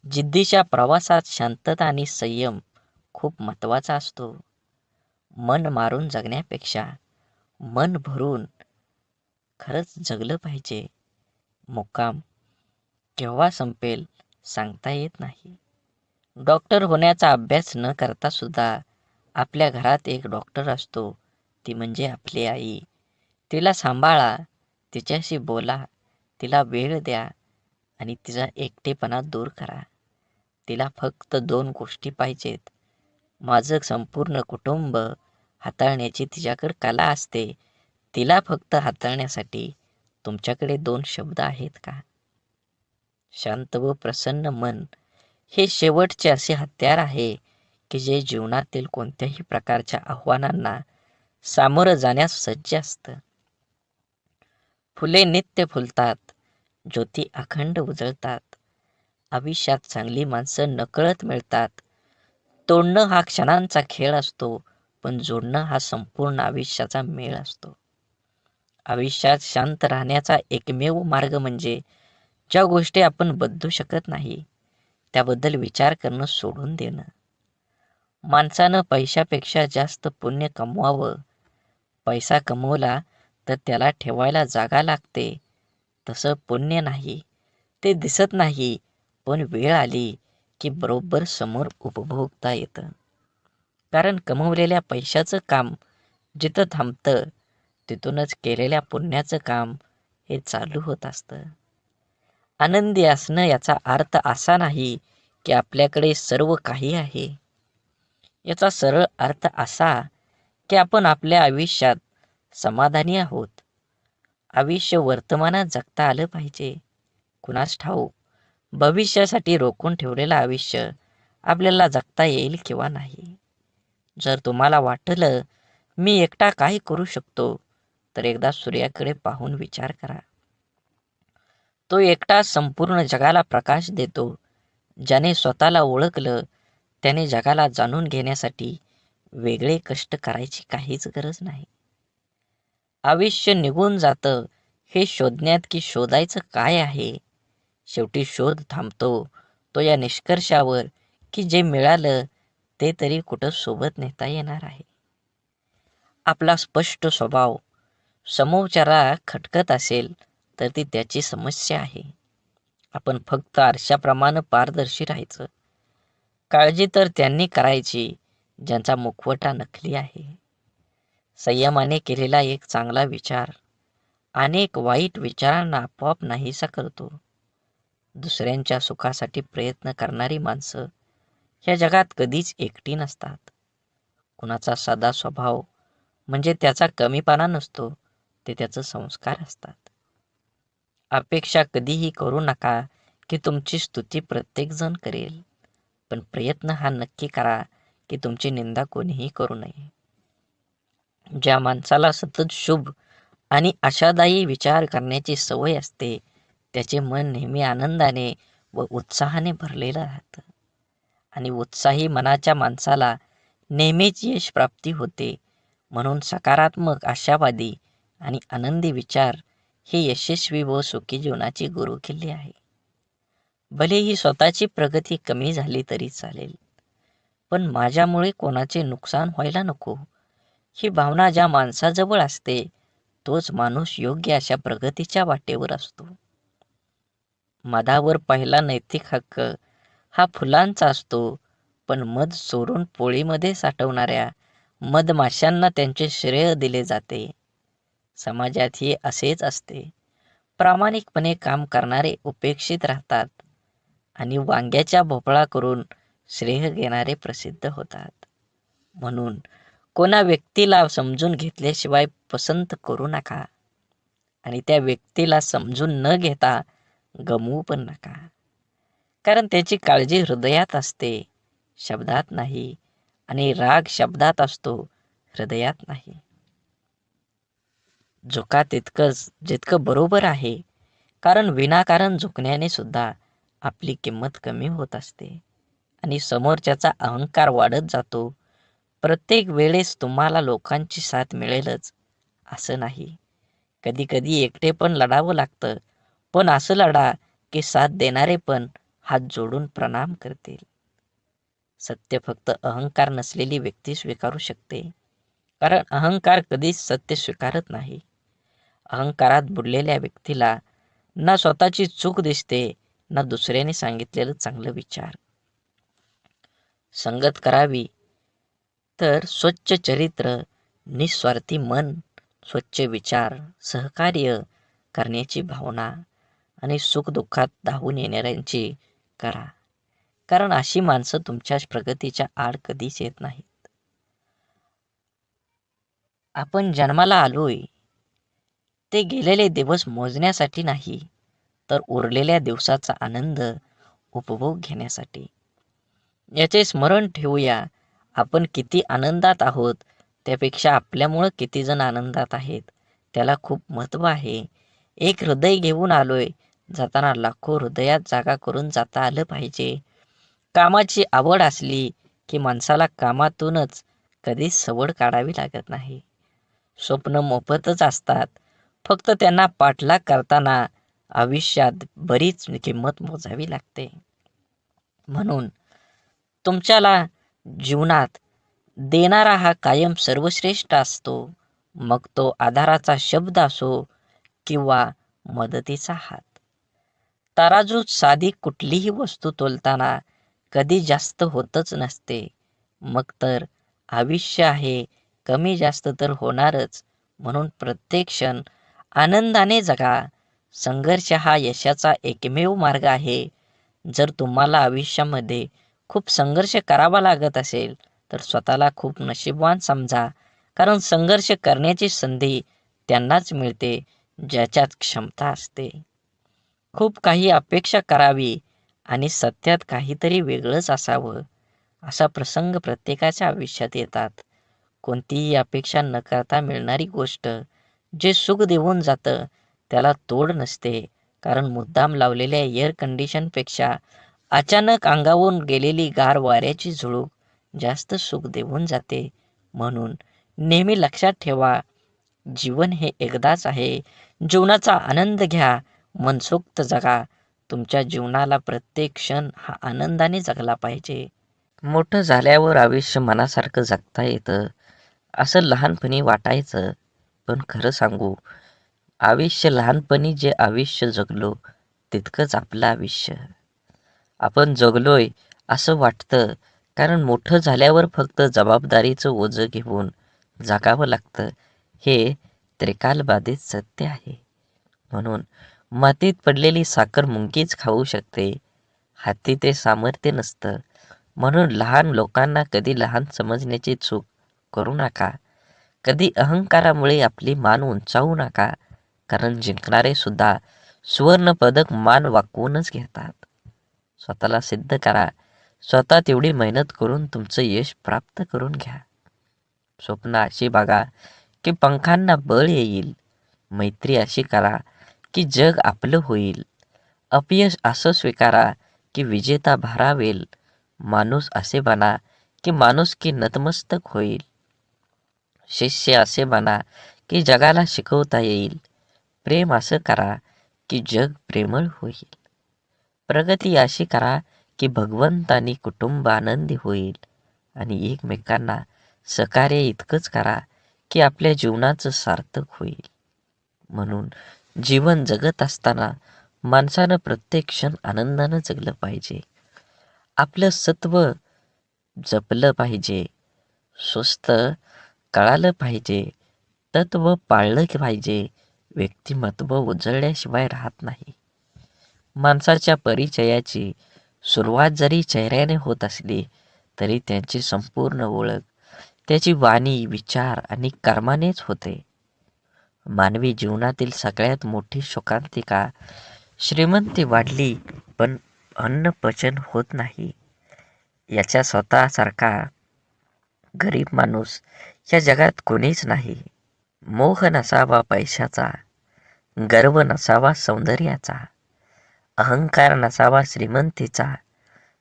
जिद्दीच्या प्रवासात शांतता आणि संयम खूप महत्त्वाचा असतो. मन मारून जगण्यापेक्षा मन भरून खरंच जगलं पाहिजे. मुक्काम केव्हा संपेल सांगता येत नाही. डॉक्टर होण्याचा अभ्यास न करता सुद्धा आपल्या घरात एक डॉक्टर असतो, ती म्हणजे आपली आई. तिला सांभाळा, तिच्याशी बोला, तिला वेळ द्या आणि तिचा एकटेपणा दूर करा. तिला फक्त 2 गोष्टी पाहिजेत. माझं संपूर्ण कुटुंब हाताळण्याची तिच्याकडे कला असते. तिला फक्त हाताळण्यासाठी तुमच्याकडे 2 शब्द आहेत का? शांत व प्रसन्न मन हे शेवटचे असे हत्यार आहे की जे जीवनातील कोणत्याही प्रकारच्या आव्हानांना सामोरं जाण्यास सज्ज असतं. फुले नित्य फुलतात, ज्योती अखंड उजळतात. आयुष्यात चांगली माणसं नकळत मिळतात. तोडणं हा क्षणांचा खेळ असतो, पण जोडणं हा संपूर्ण आयुष्याचा मेळ असतो. आयुष्यात शांत राहण्याचा एकमेव मार्ग म्हणजे ज्या गोष्टी आपण बदलू शकत नाही त्याबद्दल विचार करणं सोडून देणं. माणसानं पैशापेक्षा जास्त पुण्य कमवावं. पैसा कमवला तर त्याला ठेवायला जागा लागते, तसं पुण्य नाही. ते दिसत नाही, पण वेळ आली की बरोबर समोर उपभोगता येतं. कारण कमवलेल्या पैशाचं काम जिथं थांबतं तिथूनच केलेल्या पुण्याचं काम हे चालू होत असतं. आनंदी असणं याचा अर्थ असा नाही की आपल्याकडे सर्व काही आहे. याचा सरळ अर्थ असा की आपण आपल्या आयुष्यात समाधानी आहोत. आयुष्य वर्तमानात जगता आलं पाहिजे. कुणास ठाऊक भविष्यासाठी रोखून ठेवलेलं आयुष्य आपल्याला जगता येईल किंवा नाही. जर तुम्हाला वाटलं मी एकटा काय करू शकतो, तर एकदा सूर्याकडे पाहून विचार करा. तो एकटा संपूर्ण जगाला प्रकाश देतो. ज्याने स्वतःला ओळखलं त्याने जगाला जाणून घेण्यासाठी वेगळे कष्ट करायची काहीच गरज नाही. आयुष्य निघून जातं हे शोधण्यात की शोधायचं काय आहे. शेवटी शोध थांबतो तो या निष्कर्षावर की जे मिळालं ते तरी कुठं सोबत नेता येणार आहे. आपला स्पष्ट स्वभाव समोरच्याला खटकत असेल तर ती त्याची समस्या आहे. आपण फक्त आरशाप्रमाणे पारदर्शी राहायचं. काळजी तर त्यांनी करायची ज्यांचा मुखवटा नकली आहे. संयमाने केलेला एक चांगला विचार अनेक वाईट विचारांना आपोआप नाहीसा करतो. दुसऱ्यांच्या सुखासाठी प्रयत्न करणारी माणसं ह्या जगात कधीच एकटी नसतात. कुणाचा साधा स्वभाव म्हणजे त्याचा कमीपणा नसतो, ते त्याचं संस्कार असतात. अपेक्षा कधीही करू नका की तुमची स्तुती प्रत्येकजण करेल, पण प्रयत्न हा नक्की करा की तुमची निंदा कोणीही करू नये. ज्या माणसाला सतत शुभ आणि आशादायी विचार करण्याची सवय असते त्याचे मन नेहमी आनंदाने व उत्साहाने भरलेलं राहतं. आणि उत्साही मनाच्या माणसाला नेहमीच यश प्राप्ती होते. म्हणून सकारात्मक, आशावादी आणि आनंदी विचार हे यशस्वी व सुखी जीवनाची गुरुकिल्ली आहे. भलेही स्वतःची प्रगती कमी झाली तरी चालेल, पण माझ्यामुळे कोणाचे नुकसान व्हायला नको ही भावना ज्या माणसाजवळ असते तोच माणूस योग्य अशा प्रगतीच्या वाटेवर असतो. मधावर पहिला नैतिक हक्क हा फुलांचा असतो, पण मध चोरून पोळीमध्ये साठवणाऱ्या मधमाशांना त्यांचे श्रेय दिले जाते. समाजातही असेच असते. प्रामाणिकपणे काम करणारे उपेक्षित राहतात आणि वांग्याच्या भोपळा करून श्रेय घेणारे प्रसिद्ध होतात. म्हणून कोणा व्यक्तीला समजून घेतल्याशिवाय पसंत करू नका आणि त्या व्यक्तीला समजून न घेता गमवू पण नका. कारण त्याची काळजी हृदयात असते, शब्दात नाही, आणि राग शब्दात असतो, हृदयात नाही. झुका तितकंच जितकं बरोबर आहे, कारण विनाकारण झुकण्याने सुद्धा आपली किंमत कमी होत असते आणि समोरच्याचा अहंकार वाढत जातो. प्रत्येक वेळेस तुम्हाला लोकांची साथ मिळेलच असं नाही. कधी कधी एकटे पण लढावं लागतं, पण असं लढा की साथ देणारे पण हात जोडून प्रणाम करतील. सत्य फक्त अहंकार नसलेली व्यक्ती स्वीकारू शकते, कारण अहंकार कधीच सत्य स्वीकारत नाही. अहंकारात बुडलेल्या व्यक्तीला ना स्वतःची चूक दिसते, ना दुसऱ्याने सांगितलेलं चांगलं विचार. संगत करावी तर स्वच्छ चरित्र, निस्वार्थी मन, स्वच्छ विचार, सहकार्य करण्याची भावना आणि सुखदुःखात धावून येणाऱ्यांची करा. कारण अशी माणसं तुमच्या प्रगतीच्या आड कधीच येत नाहीत. आपण जन्माला आलोय ते गेलेले दिवस मोजण्यासाठी नाही, तर उरलेल्या दिवसाचा आनंद उपभोग घेण्यासाठी. याचे स्मरण ठेवूया. आपण किती आनंदात आहोत त्यापेक्षा आपल्यामुळं किती जण आनंदात आहेत त्याला खूप महत्त्व आहे. एक हृदय घेऊन आलोय, जाताना लाखो हृदयात जागा करून जाता आलं पाहिजे. कामाची आवड असली की माणसाला कामातूनच कधीच सवड काढावी लागत नाही. स्वप्न मोफतच असतात, फक्त त्यांना पाठलाग करताना आयुष्यात बरीच किंमत मोजावी लागते. म्हणून तुमच्याला जीवनात देणारा हा कायम सर्वश्रेष्ठ असतो. मग तो आधाराचा शब्द असो किंवा मदतीचा हात. तराजूत साधी कुठलीही वस्तू तोलताना कधी जास्त होतच नसते. मग तर आयुष्य आहे, कमी जास्त तर होणारच. म्हणून प्रत्येक क्षण आनंदाने जगा. संघर्ष हा यशाचा एकमेव मार्ग आहे. जर तुम्हाला आयुष्यामध्ये खूप संघर्ष करावा लागत असेल तर स्वतःला खूप नशीबवान समजा, कारण संघर्ष करण्याची संधी त्यांनाच मिळते ज्याच्यात क्षमता असते. खूप काही अपेक्षा करावी आणि सत्यात काहीतरी वेगळंच असावं, असा प्रसंग प्रत्येकाच्या आयुष्यात येतात. कोणतीही अपेक्षा न करता मिळणारी गोष्ट जे सुख देऊन जातं त्याला तोड नसते, कारण मुद्दाम लावलेल्या एअर कंडिशनपेक्षा अचानक अंगावरून गेलेली गार वाऱ्याची झुळूक जास्त सुख देऊन जाते. म्हणून नेहमी लक्षात ठेवा, जीवन हे एकदाच आहे. जीवनाचा आनंद घ्या, मनसोक्त जगा. तुमच्या जीवनाला प्रत्येक क्षण हा आनंदाने जगला पाहिजे. मोठं झाल्यावर आयुष्य मनासारखं जगता येतं असं लहानपणी वाटायचं, पण खरं सांगू, आयुष्य लहानपणी जे आयुष्य जगलो तितकंच आपलं आयुष्य. आपण जगलोय असं वाटतं, कारण मोठं झाल्यावर फक्त जबाबदारीचं ओझं घेऊन जगावं लागतं. हे त्रिकालबाधित सत्य आहे. म्हणून मातीत पडलेली साखर मुंगीच खाऊ शकते, हाती ते सामर्थ्य नसतं. म्हणून लहान लोकांना कधी लहान समजण्याची चूक करू नका. कधी अहंकारामुळे आपली मान उंचावू नका, कारण जिंकणारे सुद्धा सुवर्ण पदक मान वाकवूनच घेतात. स्वतःला सिद्ध करा. स्वतः तेवढी मेहनत करून तुमचं यश प्राप्त करून घ्या. स्वप्न अशी बघा की पंखांना बळ येईल. मैत्री अशी करा की जग आपलं होईल. अपयश असं स्वीकारा की विजेता भारावेल. माणूस असे बना की माणुसकी नतमस्तक होईल. शिष्य असे बना की जगाला शिकवता येईल. प्रेम असं करा की जग प्रेमळ होईल. प्रगती अशी करा की भगवंत आणि कुटुंब आनंदी होईल. आणि एकमेकांना सहकार्य इतकंच करा की आपल्या जीवनाचं सार्थक होईल. म्हणून जीवन जगत असताना माणसानं प्रत्येक क्षण आनंदानं जगलं पाहिजे. आपलं सत्व जपलं पाहिजे. स्वस्थ कळालं पाहिजे. तत्व पाळलं पाहिजे. व्यक्तिमत्व उजळल्याशिवाय राहत नाही. माणसाच्या परिचयाची सुरुवात जरी चेहऱ्याने होत असली तरी त्यांची संपूर्ण ओळख त्याची वाणी, विचार आणि कर्मानेच होते. मानवी जीवनातील सगळ्यात मोठी शोकांतिका, श्रीमंती वाढली पण अन्न पचन होत नाही, याच्या स्वतःसारखा गरीब माणूस या जगात कोणीच नाही. मोह नसावा पैशाचा, गर्व नसावा सौंदर्याचा, अहंकार नसावा श्रीमंतीचा,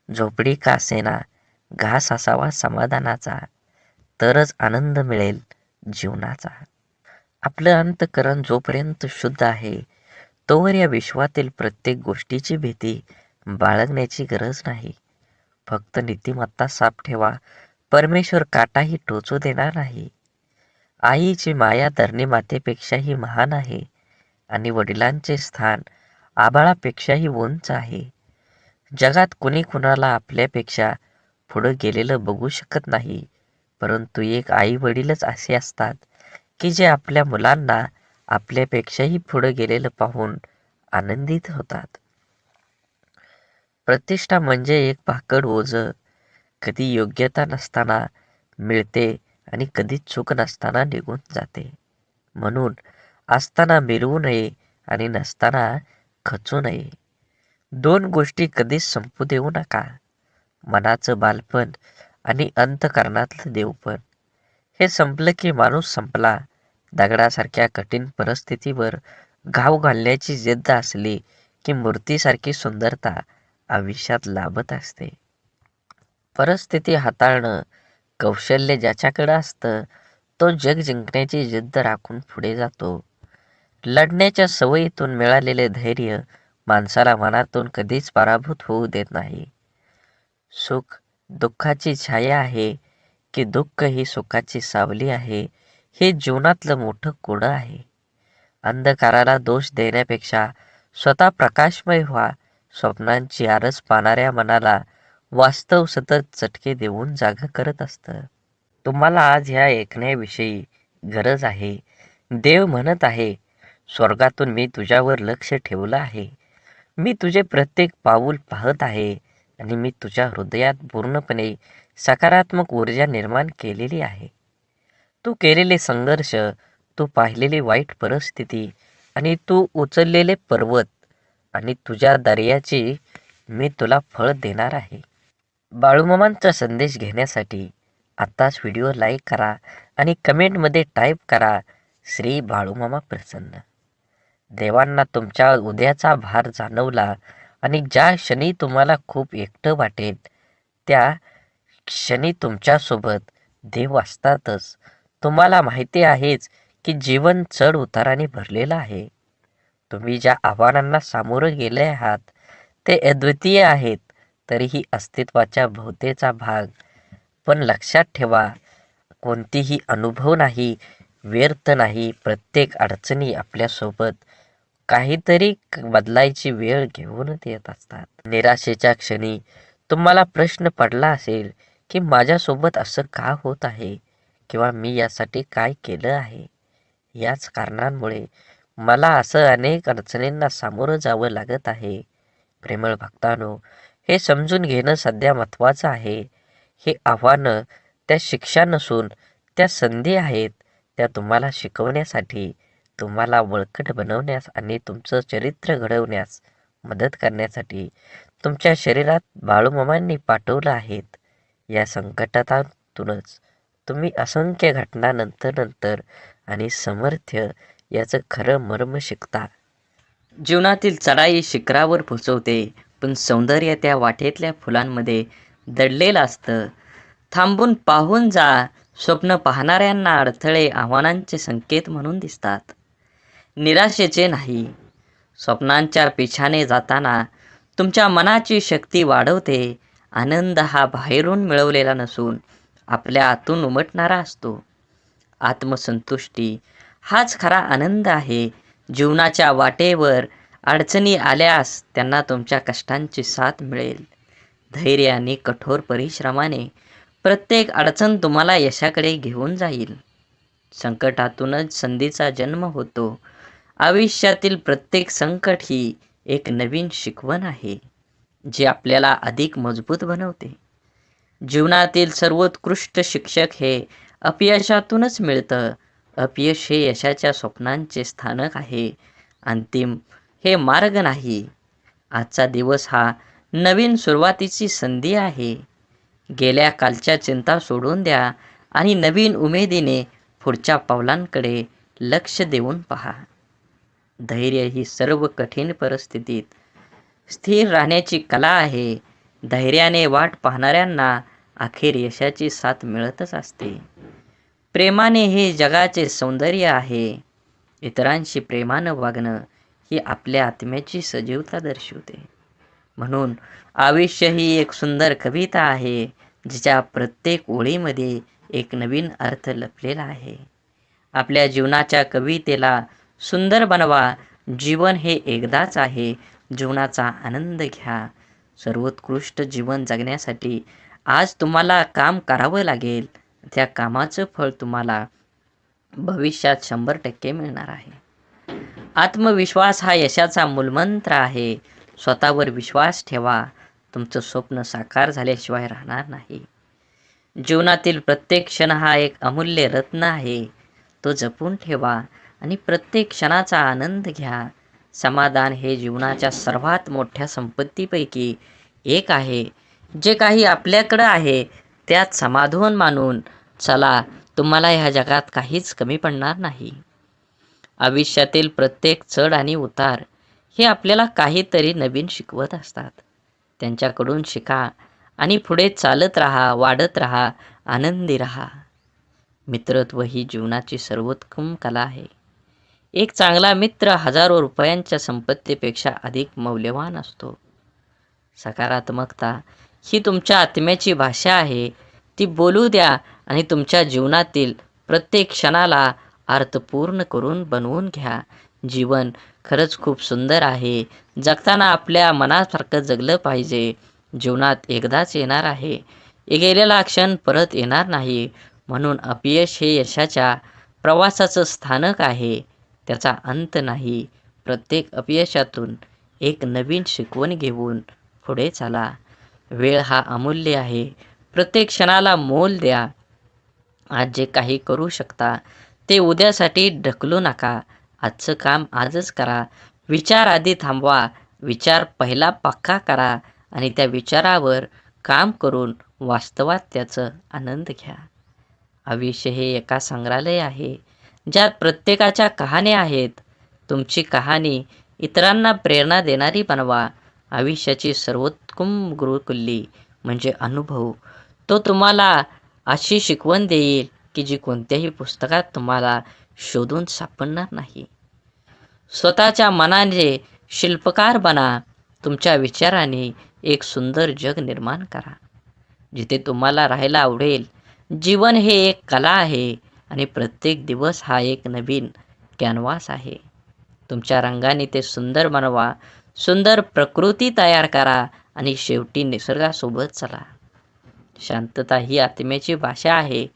झोपडी का असेना घास असावा समाधानाचा, तरच आनंद मिळेल जीवनाचा. आपलं अंतःकरण जोपर्यंत शुद्ध आहे तोवर या विश्वातील प्रत्येक गोष्टीची भीती बाळगण्याची गरज नाही. फक्त नीतिमत्ता साफ ठेवा, परमेश्वर काटाही टोचू देणार नाही. आईची माया धरणी मातेपेक्षाही महान आहे आणि वडिलांचे स्थान आभाळापेक्षाही उंच आहे. जगात कुणी कुणाला आपल्यापेक्षा पुढं गेलेलं बघू शकत नाही, परंतु एक आई वडीलच असे असतात की जे आपल्या मुलांना आपल्यापेक्षाही पुढं गेलेलं पाहून आनंदित होतात. प्रतिष्ठा म्हणजे एक भाकड ओझं, कधी योग्यता नसताना मिळते आणि कधी चूक नसताना निघून जाते. म्हणून असताना मिरवू नये आणि नसताना खचू नये. दोन गोष्टी कधीच संपू देऊ नका, मनाचं बालपण आणि अंतःकरणातलं देवपण. हे संपलं की माणूस संपला. दगडासारख्या कठीण परिस्थितीवर घाव घालण्याची जिद्द असली की मूर्तीसारखी सुंदरता आयुष्यात लाभत असते. परिस्थिती हाताळणं कौशल्य ज्याच्याकडे असतं तो जग जिंकण्याची जिद्द राखून पुढे जातो. लढण्याच्या सवयीतून मिळालेले धैर्य माणसाला मनातून कधीच पराभूत होऊ देत नाही. सुख दुःखाची छाया आहे की दुःख ही सुखाची सावली आहे, हे जीवनातलं मोठं कोडं आहे. अंधकाराला दोष देण्यापेक्षा स्वतः प्रकाशमय व्हा. स्वप्नांची आरस पाहणाऱ्या मनाला वास्तव सतत चटके देऊन जागा करत असतं. तुम्हाला आज ह्या ऐकण्याविषयी गरज आहे. देव म्हणत आहे, स्वर्गातून मी तुझ्यावर लक्ष ठेवलं आहे. मी तुझे प्रत्येक पाऊल पाहत आहे आणि मी तुझ्या हृदयात पूर्णपणे सकारात्मक ऊर्जा निर्माण केलेली आहे. तू केलेले संघर्ष, तू पाहिलेली वाईट परिस्थिती आणि तू उचललेले पर्वत आणि तुझ्या दर्याची मी तुला फळ देणार आहे. बाळूमामांचा संदेश घेण्यासाठी आत्ताच व्हिडिओ लाईक करा आणि कमेंटमध्ये टाईप करा, श्री बाळूमामा प्रसन्न. देवांना तुमच्या उद्याचा भार जाणवला आणि ज्या क्षणी तुम्हाला खूप एकटं वाटेल त्या क्षणी तुमच्यासोबत देव असतातच. तुम्हाला माहिती आहेच की जीवन चढ उताराने भरलेलं आहे. तुम्ही ज्या आव्हानांना सामोरं गेले आहात ते अद्वितीय आहेत, तरीही अस्तित्वाच्या भोवतेचा भाग. पण लक्षात ठेवा, कोणतीही अनुभव नाही, व्यर्थ नाही. प्रत्येक अडचणी आपल्यासोबत काहीतरी बदलायची वेळ घेऊनच येत असतात. निराशेच्या क्षणी तुम्हाला प्रश्न पडला असेल की माझ्यासोबत असं का होत आहे किंवा मी यासाठी काय केलं आहे. याच कारणांमुळे मला असं अनेक अडचणींना सामोरं जावं लागत आहे. प्रेमळ भक्तांनो, हे समजून घेणं सध्या महत्त्वाचं आहे. हे आव्हानं त्या शिक्षा नसून त्या संधी आहेत. त्या तुम्हाला शिकवण्यासाठी, तुम्हाला बळकट बनवण्यास आणि तुमचं चरित्र घडवण्यास मदत करण्यासाठी तुमच्या शरीरात बाळूमामांनी पाठवलं आहेत. या संकटातूनच तुम्ही असंख्य घटना नंतर आणि सामर्थ्य याचं खरं मर्म शिकता. जीवनातील चढाई शिखरावर पोचवते, पण सौंदर्य त्या वाटेतल्या फुलांमध्ये दडलेलं असतं. थांबून पाहून जा. स्वप्न पाहणाऱ्यांना अडथळे आव्हानांचे संकेत म्हणून दिसतात, निराशेचे नाही. स्वप्नांच्या पिछाने जाताना तुमच्या मनाची शक्ती वाढवते. आनंद हा बाहेरून मिळवलेला नसून आपल्या आतून उमटणारा असतो. आत्मसंतुष्टी हाच खरा आनंद आहे. जीवनाच्या वाटेवर अडचणी आल्यास त्यांना तुमच्या कष्टांची साथ मिळेल. धैर्य आणि कठोर परिश्रमाने प्रत्येक अडचण तुम्हाला यशाकडे घेऊन जाईल. संकटातूनच संधीचा जन्म होतो. आयुष्यातील प्रत्येक संकट ही एक नवीन शिकवण आहे, जी आपल्याला अधिक मजबूत बनवते. जीवनातील सर्वोत्कृष्ट शिक्षक हे अपयशातूनच मिळतं. अपयश हे यशाच्या स्वप्नांचे स्थानक आहे, अंतिम हे मार्ग नाही. आजचा दिवस हा नवीन सुरुवातीची संधी आहे. गेल्या कालच्या चिंता सोडून द्या आणि नवीन उमेदीने पुढच्या पावलांकडे लक्ष देऊन पहा. धैर्य ही सर्व कठीण परिस्थितीत स्थिर राहण्याची कला आहे. धैर्याने वाट पाहणाऱ्यांना अखेर यशाची साथ मिळतच असते. प्रेमाने हे जगाचे सौंदर्य आहे. इतरांशी प्रेमानं वागणं ही आपल्या आत्म्याची सजीवता दर्शवते. म्हणून आयुष्य ही एक सुंदर कविता आहे, जिच्या प्रत्येक ओळीमध्ये एक नवीन अर्थ लपलेला आहे. आपल्या जीवनाच्या कवितेला सुंदर बनवा. जीवन हे एकदाच आहे. जीवनाचा आनंद घ्या. सर्वोत्कृष्ट जीवन जगण्यासाठी आज तुम्हाला काम करावं लागेल. त्या कामाचं फळ तुम्हाला भविष्यात 100% मिळणार आहे. आत्मविश्वास हा यशाचा मूलमंत्र आहे. स्वतःवर विश्वास ठेवा. तुमचं स्वप्न साकार झाल्याशिवाय राहणार नाही. जीवनातील प्रत्येक क्षण हा एक अमूल्य रत्न आहे. तो जपून ठेवा आणि प्रत्येक क्षणाचा आनंद घ्या. समाधान हे जीवनाच्या सर्वात मोठ्या संपत्तीपैकी एक आहे. जे काही आपल्याकडं आहे त्यात समाधान मानून चला. तुम्हाला ह्या जगात काहीच कमी पडणार नाही. आयुष्यातील प्रत्येक चढ आणि उतार हे आपल्याला काहीतरी नवीन शिकवत असतात. त्यांच्याकडून शिका आणि पुढे चालत राहा, वाढत राहा, आनंदी राहा. मित्रत्व ही जीवनाची सर्वोत्तम कला आहे. एक चांगला मित्र हजारो रुपयांच्या संपत्तीपेक्षा अधिक मौल्यवान असतो. सकारात्मकता ही तुमच्या आत्म्याची भाषा आहे. ती बोलू द्या आणि तुमच्या जीवनातील प्रत्येक क्षणाला अर्थपूर्ण करून बनवून घ्या. जीवन खरंच खूप सुंदर आहे. जगताना आपल्या मनासारखं जगलं पाहिजे. जीवनात एकदाच येणार आहे. गेलेला क्षण परत येणार नाही. म्हणून अपयश हे यशाच्या प्रवासाचं स्थानक आहे. त्याचा अंत नाही. प्रत्येक अपयशातून एक नवीन शिकवण घेऊन पुढे चाला. वेळ हा अमूल्य आहे. प्रत्येक क्षणाला मोल द्या. आज जे काही करू शकता ते उद्यासाठी ढकलू नका. आजचं काम आजच करा. विचार आधी थांबवा. विचार पहिला पक्का करा आणि त्या विचारावर काम करून वास्तवात त्याचा आनंद घ्या. आयुष्य हे एका संग्रहालय आहे, ज्यात प्रत्येकाच्या कहाण्या आहेत. तुमची कहाणी इतरांना प्रेरणा देणारी बनवा. आयुष्याची सर्वोत्तम गुरुकिल्ली म्हणजे अनुभव. तो तुम्हाला अशी शिकवण देईल की जी कोणत्याही पुस्तकात तुम्हाला शोधून सापडणार नाही. स्वतःच्या मनाने शिल्पकार बना. तुमच्या विचाराने एक सुंदर जग निर्माण करा, जिथे तुम्हाला राहायला आवडेल. जीवन हे एक कला आहे आणि प्रत्येक दिवस हा एक नवीन कॅनव्हास आहे. तुमच्या रंगाने ते सुंदर बनवा. सुंदर प्रकृती तयार करा आणि शेवटी निसर्गासोबत चला. शांतता ही आत्म्याची भाषा आहे.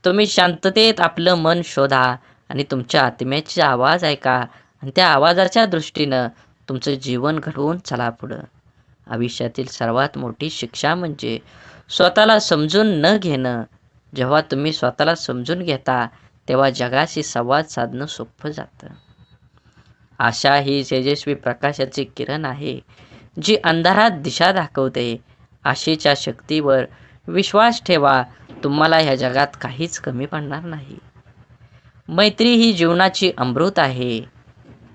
तुम्ही शांततेत आपलं मन शोधा आणि तुमच्या आत्म्याचे आवाज ऐका आणि त्या आवाजाच्या दृष्टीनं तुमचं जीवन घडवून चला पुढं. आयुष्यातील सर्वात मोठी शिक्षा म्हणजे स्वतःला समजून न घेणं. जेव्हा तुम्ही स्वतःला समजून घेता तेव्हा जगाशी संवाद साधणं सोपं जातं. आशा ही तेजस्वी प्रकाशाची किरण आहे, जी अंधारात दिशा दाखवते. आशेच्या शक्तीवर विश्वास ठेवा. तुम्हाला ह्या जगात काहीच कमी पडणार नाही. मैत्री ही जीवनाची अमृत आहे.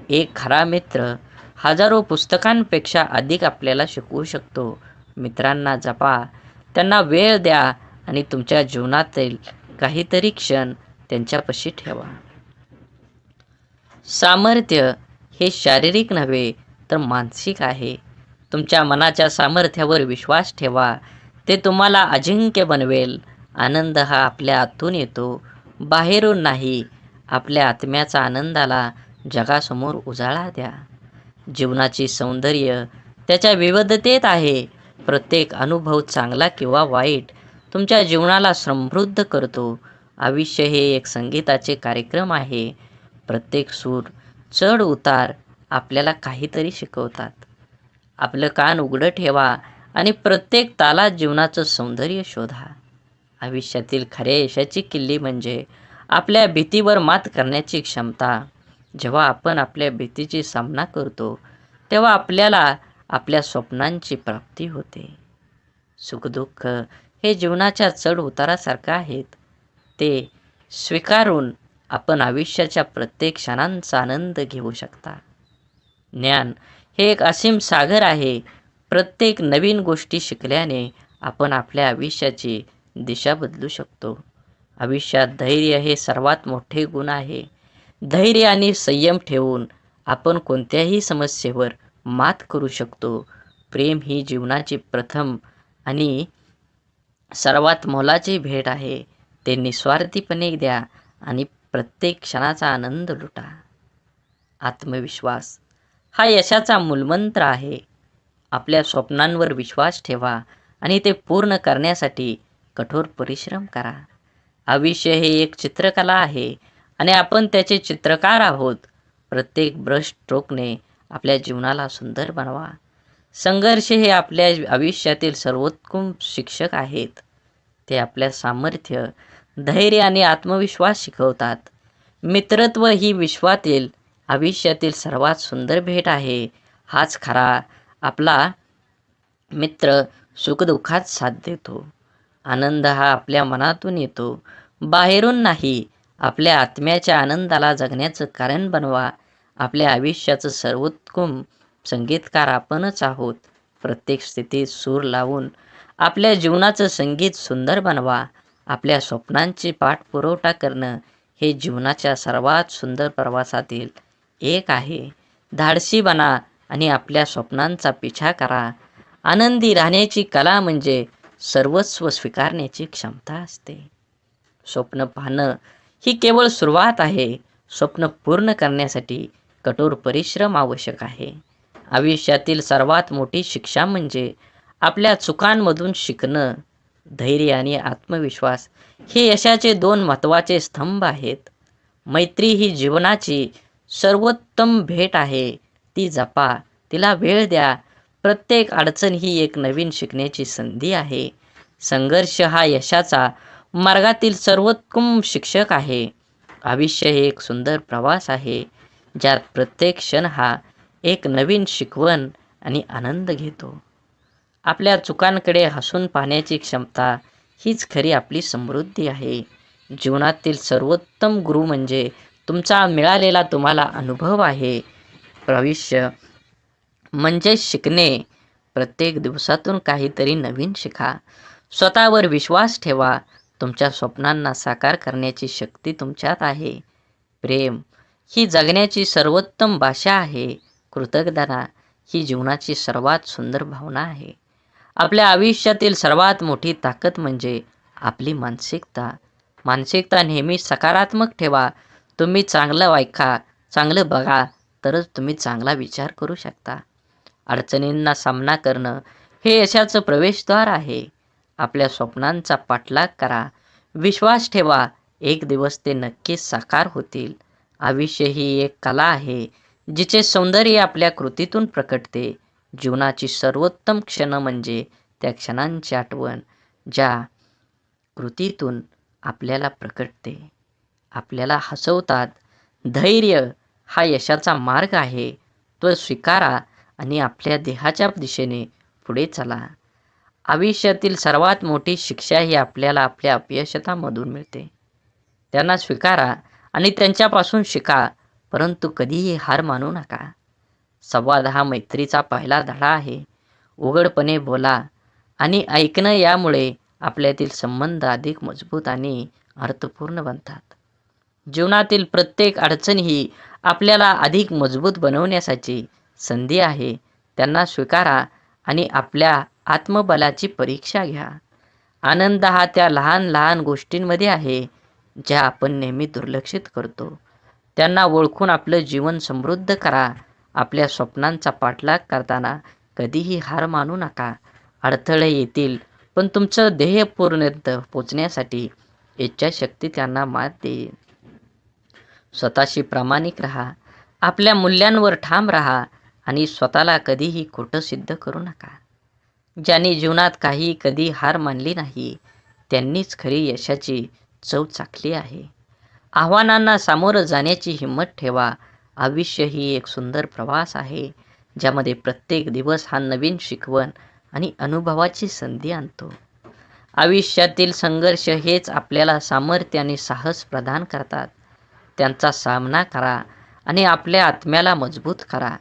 एक खरा मित्र हजारो पुस्तकांपेक्षा अधिक आपल्याला शिकवू शकतो. मित्रांना जपा, त्यांना वेळ द्या आणि तुमच्या जीवनातील काहीतरी क्षण त्यांच्यापाशी ठेवा. सामर्थ्य हे शारीरिक नव्हे तर मानसिक आहे. तुमच्या मनाच्या सामर्थ्यावर विश्वास ठेवा. ते तुम्हाला अजिंक्य बनवेल. आनंद हा आपल्या आतून येतो, बाहेरून नाही. आपल्या आत्म्याच्या आनंदाला जगासमोर उजाळा द्या. जीवनाची सौंदर्य त्याच्या विविधतेत आहे. प्रत्येक अनुभव चांगला किंवा वाईट तुमच्या जीवनाला समृद्ध करतो. आयुष्य हे एक संगीताचे कार्यक्रम आहे. प्रत्येक सूर, चढ उतार आपल्याला काहीतरी शिकवतात. आपलं कान उघडं ठेवा आणि प्रत्येक तालात जीवनाचं सौंदर्य शोधा. आयुष्यातील खऱ्या यशाची किल्ली म्हणजे आपल्या भीतीवर मात करण्याची क्षमता. जेव्हा आपण आपल्या भीतीची सामना करतो तेव्हा आपल्याला आपल्या स्वप्नांची प्राप्ती होते. सुखदुःख हे जीवनाच्या चढ उतारासारखं आहेत. ते स्वीकारून आपण आयुष्याच्या प्रत्येक क्षणांचा आनंद घेऊ शकता. ज्ञान हे एक असीम सागर आहे. प्रत्येक नवीन गोष्टी शिकल्याने आपण आपल्या आयुष्याची दिशा बदलू शकतो. आयुष्यात धैर्य हे सर्वात मोठे गुण आहे. धैर्य आणि संयम ठेवून आपण कोणत्याही समस्येवर मात करू शकतो. प्रेम ही जीवनाची प्रथम आणि सर्वात मोलाची भेट आहे. ते निस्वार्थीपणे द्या आणि प्रत्येक क्षणाचा आनंद लुटा. आत्मविश्वास हा यशाचा मूलमंत्र आहे. आपल्या स्वप्नांवर विश्वास ठेवा आणि ते पूर्ण करण्यासाठी कठोर परिश्रम करा. आयुष्य हे एक चित्रकला आहे आणि आपण त्याचे चित्रकार आहोत. प्रत्येक ब्रश स्ट्रोकने आपल्या जीवनाला सुंदर बनवा. संघर्ष हे आपल्या आयुष्यातील सर्वोत्तम शिक्षक आहेत. ते आपल्या सामर्थ्य, धैर्य आणि आत्मविश्वास शिकवतात. मित्रत्व ही विश्वातील आयुष्यातील सर्वात सुंदर भेट आहे. हाच खरा आपला मित्र सुखदुःखात साथ देतो. आनंद हा आपल्या मनातून येतो, बाहेरून नाही. आपल्या आत्म्याच्या आनंदाला जगण्याचं कारण बनवा. आपल्या आयुष्याचं सर्वोत्तम संगीतकार आपणच आहोत. प्रत्येक स्थितीत सूर लावून आपल्या जीवनाचं संगीत सुंदर बनवा. आपल्या स्वप्नांची पाठपुरावा करणं हे जीवनाच्या सर्वात सुंदर प्रवासातील एक आहे. धाडसी बना आणि आपल्या स्वप्नांचा पिछा करा. आनंदी राहण्याची कला म्हणजे सर्वस्व स्वीकारण्याची क्षमता असते. स्वप्न पाहणं ही केवळ सुरुवात आहे. स्वप्न पूर्ण करण्यासाठी कठोर परिश्रम आवश्यक आहे. आयुष्यातील सर्वात मोठी शिक्षा म्हणजे आपल्या चुकांमधून शिकणं. धैर्य आणि आत्मविश्वास हे यशाचे दोन महत्त्वाचे स्तंभ आहेत. मैत्री ही जीवनाची सर्वोत्तम भेट आहे. ती जपा, तिला वेळ द्या. प्रत्येक अडचण ही एक नवीन शिकण्याची संधी आहे. संघर्ष हा यशाचा मार्गातील सर्वोत्तम शिक्षक आहे. आयुष्य हे एक सुंदर प्रवास आहे, ज्यात प्रत्येक क्षण हा एक नवीन शिकवण आणि आनंद घेतो. आपल्या चुकांकडे हसून पाहण्याची क्षमता हीच खरी आपली समृद्धी आहे. जीवनातील सर्वोत्तम गुरु म्हणजे तुमचा मिळालेला तुम्हाला अनुभव आहे. आयुष्य म्हणजे शिकणे. प्रत्येक दिवसातून काहीतरी नवीन शिका. स्वतःवर विश्वास ठेवा. तुमच्या स्वप्नांना साकार करण्याची शक्ती तुमच्यात आहे. प्रेम ही जगण्याची सर्वोत्तम भाषा आहे. कृतज्ञता ही जीवनाची सर्वात सुंदर भावना आहे. आपल्या आयुष्यातील सर्वात मोठी ताकद म्हणजे आपली मानसिकता. मानसिकता नेहमी सकारात्मक ठेवा. तुम्ही चांगलं ऐका, चांगलं बघा, तरच तुम्ही चांगला विचार करू शकता. अडचणींना सामना करणं हे यशाचं प्रवेशद्वार आहे. आपल्या स्वप्नांचा पाठलाग करा. विश्वास ठेवा, एक दिवस ते नक्कीच साकार होतील. आयुष्य ही एक कला आहे, जिचे सौंदर्य आपल्या कृतीतून प्रकटते. जीवनाची सर्वोत्तम क्षण म्हणजे त्या क्षणांची आठवण, ज्या कृतीतून आपल्याला प्रकटते, आपल्याला हसवतात. धैर्य हा यशाचा मार्ग आहे. तो स्वीकारा आणि आपल्या देहाच्या दिशेने पुढे चला. आयुष्यातील सर्वात मोठी शिक्षा ही आपल्याला आपल्या अपयशामधून मिळते. त्यांना स्वीकारा आणि त्यांच्यापासून शिका, परंतु कधीही हार मानू नका. संवाद हा मैत्रीचा पहिला धडा आहे. उघडपणे बोला आणि ऐकणं यामुळे आपल्यातील संबंध अधिक मजबूत आणि अर्थपूर्ण बनतात. जीवनातील प्रत्येक अडचण ही आपल्याला अधिक मजबूत बनवण्याची संधी आहे. त्यांना स्वीकारा आणि आपल्या आत्मबलाची परीक्षा घ्या. आनंद हा त्या लहान लहान गोष्टींमध्ये आहे, ज्या आपण नेहमी दुर्लक्षित करतो. त्यांना ओळखून आपलं जीवन समृद्ध करा. आपल्या स्वप्नांचा पाठलाग करताना कधीही हार मानू नका. अडथळे येतील, पण तुमचं ध्येय पूर्णत पोचण्यासाठी इच्छाशक्ती त्यांना मात देईल. स्वतःशी प्रामाणिक राहा. आपल्या मूल्यांवर ठाम राहा आणि स्वतःला कधीही खोटं सिद्ध करू नका. ज्यांनी जीवनात कधी हार मानली नाही, त्यांनीच खरी यशाची चव चाखली आहे. आव्हानांना सामोरं जाण्याची हिंमत ठेवा. आयुष्य ही एक सुंदर प्रवास आहे, ज्यामध्ये प्रत्येक दिवस हा नवीन शिकवण आणि अनुभवाची संधी आणतो. आयुष्यातील संघर्ष हेच आपल्याला सामर्थ्य आणि साहस प्रदान करतात. त्यांचा सामना करा आणि आपल्या आत्म्याला मजबूत करा.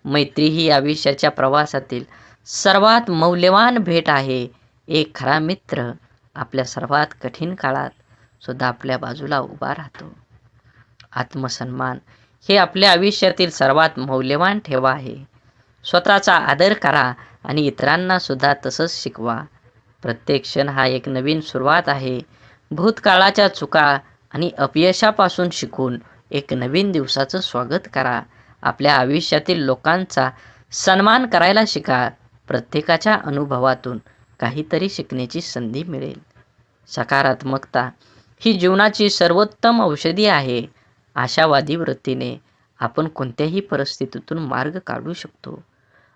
मैत्री ही आयुष्याच्या प्रवासातील सर्वात मौल्यवान भेट आहे. एक खरा मित्र आपल्या सर्वात कठीण काळात सुद्धा आपल्या बाजूला उभा राहतो. आत्मसन्मान हे आपल्या आयुष्यातील सर्वात मौल्यवान ठेवा आहे. स्वतःचा आदर करा आणि इतरांना सुद्धा तसंच शिकवा. प्रत्येक क्षण हा एक नवीन सुरुवात आहे. भूतकाळाच्या चुका आणि अपयशापासून शिकून एक नवीन दिवसाचं स्वागत करा. आपल्या आयुष्यातील लोकांचा सन्मान करायला शिका. प्रत्येकाच्या अनुभवातून काहीतरी शिकण्याची संधी मिळेल. सकारात्मकता ही जीवनाची सर्वोत्तम औषधी आहे. आशावादी वृत्तीने आपण कोणत्याही परिस्थितीतून मार्ग काढू शकतो.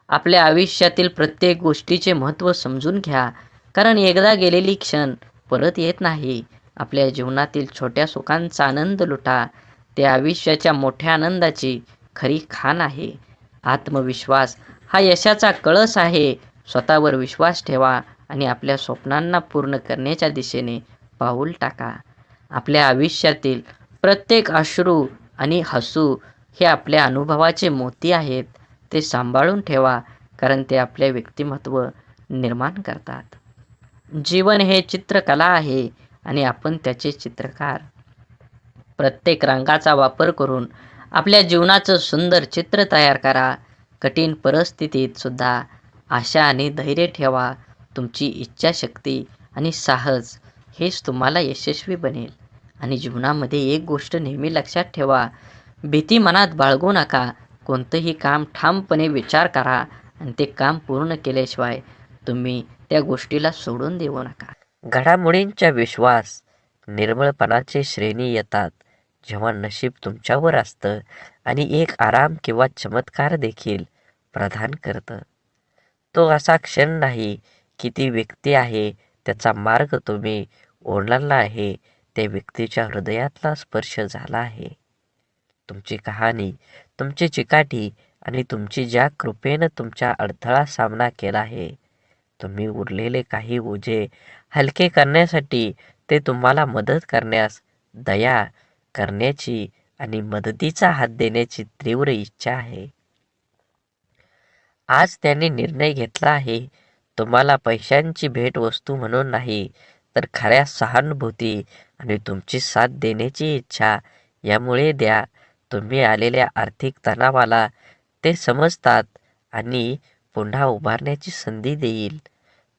आपल्या आयुष्यातील प्रत्येक गोष्टीचे महत्त्व समजून घ्या, कारण एकदा गेलेली क्षण परत येत नाही. आपल्या जीवनातील छोट्या सुखांचा आनंद लुटा. ते आयुष्याच्या मोठ्या आनंदाची खरी खाण आहे. आत्मविश्वास हा यशाचा कळस आहे. स्वतःवर विश्वास ठेवा आणि आपल्या स्वप्नांना पूर्ण करण्याच्या दिशेने पाऊल टाका. आपल्या आयुष्यातील प्रत्येक अश्रू आणि हसू हे आपल्या अनुभवाचे मोती आहेत. ते सांभाळून ठेवा, कारण ते आपले व्यक्तिमत्व निर्माण करतात. जीवन हे चित्रकला आहे आणि आपण त्याचे चित्रकार. प्रत्येक रंगाचा वापर करून आपल्या जीवनाचं सुंदर चित्र तयार करा. कठीण परिस्थितीत सुद्धा आशा आणि धैर्य ठेवा. तुमची इच्छाशक्ती आणि साहस हेच तुम्हाला यशस्वी बनेल. आणि जीवनामध्ये एक गोष्ट नेहमी लक्षात ठेवा, भीती मनात बाळगू नका. कोणतंही काम ठामपणे विचार करा आणि ते काम पूर्ण केल्याशिवाय तुम्ही त्या गोष्टीला सोडून देऊ नका. घडामोडींचा विश्वास निर्मळपणाचे श्रेणी येतात जेव्हा नशीब तुमच्यावर असतं आणि एक आराम किंवा चमत्कार देखील प्रदान करतं. तो असा क्षण नाही की ती व्यक्ती आहे, त्याचा मार्ग तुम्ही ओलांडला आहे, त्या व्यक्तीच्या हृदयातला स्पर्श झाला आहे. तुमची कहाणी, तुमची चिकाटी आणि तुमची ज्या कृपेनं तुमच्या अडथळा सामना केला आहे, तुम्ही उरलेले काही ओझे हलके करण्यासाठी, ते तुम्हाला मदत करण्यास, दया करण्याची आणि मदतीचा हात देण्याची तीव्र इच्छा आहे. आज त्यांनी निर्णय घेतला आहे, तुम्हाला पैशांची भेटवस्तू म्हणून नाही, तर खऱ्या सहानुभूती आणि तुमची साथ देण्याची इच्छा यामुळे द्या. तुम्ही आलेल्या आर्थिक तणावाला ते समजतात आणि पुन्हा उभारण्याची संधी देईल.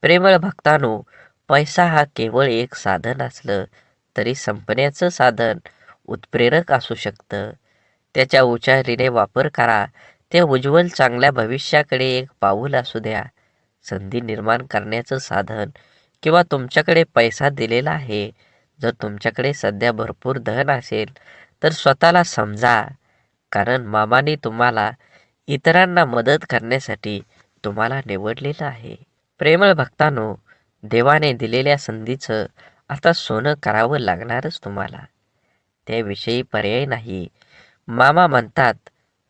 प्रेमळ भक्तांनो, पैसा हा केवळ एक साधन असलं तरी संपण्याचं साधन उत्प्रेरक असू शकतं. त्याच्या हुशारीने वापर करा. ते उज्ज्वल चांगल्या भविष्याकडे एक पाऊल असू द्या. संधी निर्माण करण्याचं साधन किंवा तुमच्याकडे पैसा दिलेला आहे. जर तुमच्याकडे सध्या भरपूर धन असेल तर स्वतःला समजा, कारण मामाने तुम्हाला इतरांना मदत करण्यासाठी तुम्हाला निवडलेलं आहे. प्रेमळ भक्तांनो, देवाने दिलेल्या संधीचं आता सोनं करावं लागणारच तुम्हाला. त्याविषयी पर्याय नाही. मामा म्हणतात,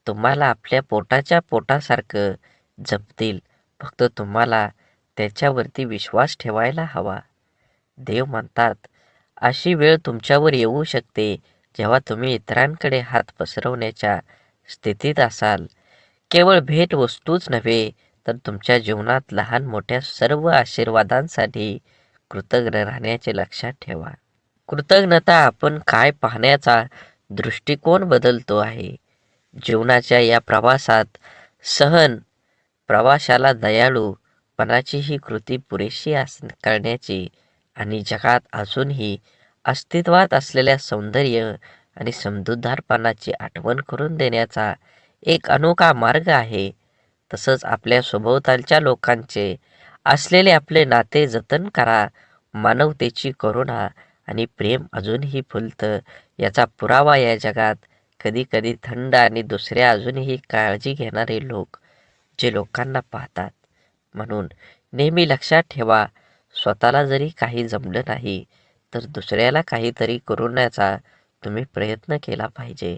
तुम्हाला आपल्या पोटाच्या पोटासारखं जपतील, फक्त तुम्हाला त्याच्यावरती विश्वास ठेवायला हवा. देव म्हणतात, अशी वेळ तुमच्यावर येऊ शकते जेव्हा तुम्ही इतरांकडे हात पसरवण्याच्या स्थितीत असाल. केवळ भेटवस्तूच नव्हे, तर तुमच्या जीवनात लहान मोठ्या सर्व आशीर्वादांसाठी कृतज्ञ राहण्याचे लक्षात ठेवा. कृतज्ञता आपण काय पाहण्याचा दृष्टिकोन बदलतो आहे. जीवनाच्या या प्रवासात प्रवाशाला दयाळूपणाची ही कृती पुरेशी करण्याची आणि जगात अजूनही अस्तित्वात असलेल्या सौंदर्य आणि समजूतदारपणाची आठवण करून देण्याचा एक अनोखा मार्ग आहे. तसंच आपल्या सभोवतालच्या लोकांचे असलेले आपले नाते जतन करा. मानवतेची करुणा आणि प्रेम अजूनही फुलतं याचा पुरावा या जगात कधी कधी थंड आणि दुसऱ्या अजूनही काळजी घेणारे लोक जे लोकांना पाहतात. म्हणून नेहमी लक्षात ठेवा, स्वतःला जरी काही जमलं नाही तर दुसऱ्याला काहीतरी करूण्याचा तुम्ही प्रयत्न केला पाहिजे.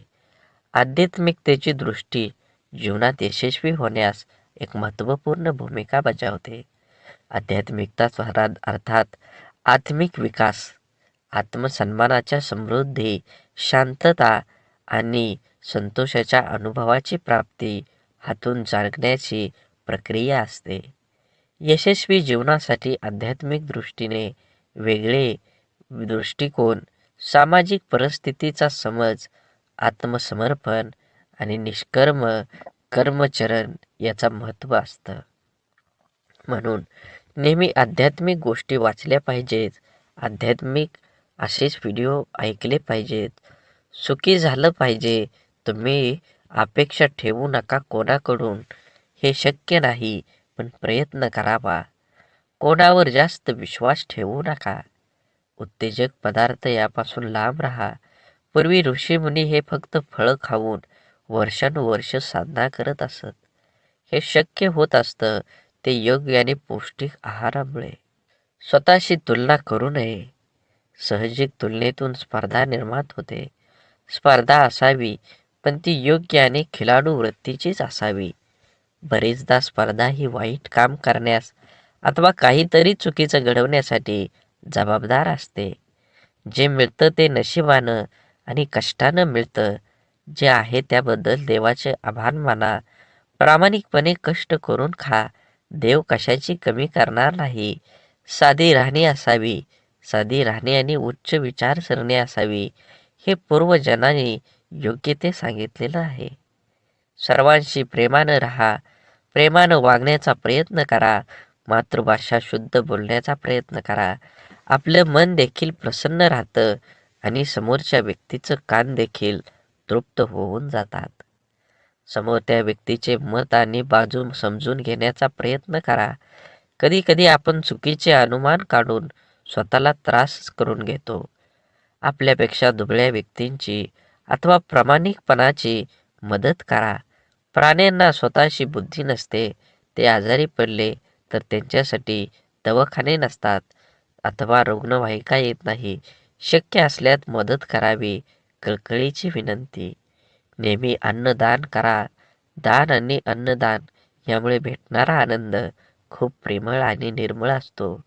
आध्यात्मिकतेची दृष्टी जीवनात यशस्वी होण्यास एक महत्त्वपूर्ण भूमिका बजावते. आध्यात्मिकता अर्थात आत्मिक विकास, आत्मसन्मानाच्या समृद्धी शांतता आणि संतोषाच्या अनुभवाची प्राप्ती हातून जागण्याची प्रक्रिया असते. यशस्वी जीवनासाठी आध्यात्मिक दृष्टीने वेगळे दृष्टिकोन, सामाजिक परिस्थितीचा समज, आत्मसमर्पण आणि निष्कर्म कर्मचरण याचा महत्त्व असतं. म्हणून नेहमी आध्यात्मिक गोष्टी वाचल्या पाहिजेत, आध्यात्मिक असेच व्हिडिओ ऐकले पाहिजेत. सुखी झालं पाहिजे, तुम्ही अपेक्षा ठेवू नका कोणाकडून. हे शक्य नाही, पण प्रयत्न करावा. कोणावर जास्त विश्वास ठेवू नका. उत्तेजक पदार्थ यापासून लांब राहा. पूर्वी ऋषीमुनी हे फक्त फळं खाऊन वर्षानुवर्ष साधना करत असत. हे शक्य होत असतं ते योग्य आणि पौष्टिक आहारामुळे. स्वतःशी तुलना करू नये. साहजिक तुलनेतून स्पर्धा निर्माण होते. स्पर्धा असावी, पण ती योग्य आणि खिलाडू वृत्तीचीच असावी. बरेचदा स्पर्धा ही वाईट काम करण्यास अथवा काहीतरी चुकीचं घडवण्यासाठी जबाबदार असते. जे मिळतं ते नशिबानं आणि कष्टानं मिळतं. जे आहे त्याबद्दल देवाचे आभार माना. प्रामाणिकपणे कष्ट करून खा. देव कशाची कमी करणार नाही. साधी राहणी असावी. साधी राहणी आणि उच्च विचारसरणी असावी. हे पूर्वजनांनी योग्य ते सांगितलेलं आहे. सर्वांशी प्रेमानं राहा. प्रेमानं वागण्याचा प्रयत्न करा. मातृभाषा शुद्ध बोलण्याचा प्रयत्न करा. आपलं मन देखील प्रसन्न राहतं आणि समोरच्या व्यक्तीचं कान देखील तृप्त होऊन जातात. समोर त्या व्यक्तीचे मत आणि बाजू समजून घेण्याचा प्रयत्न करा. कधी कधी आपण चुकीचे अनुमान काढून स्वतःला त्रास करून घेतो. आपल्यापेक्षा दुबळ्या व्यक्तींची अथवा प्रामाणिकपणाची मदत करा. प्राण्यांना स्वतःची बुद्धी नसते. ते आजारी पडले तर त्यांच्यासाठी दवाखाने नसतात अथवा रुग्णवाहिका येत नाही. शक्य असल्यास मदत करावी. कळकळीची विनंती. नेहमी अन्नदान करा. दान आणि अन्नदान यामुळे भेटणारा आनंद खूप प्रेमळ आणि निर्मळ असतो.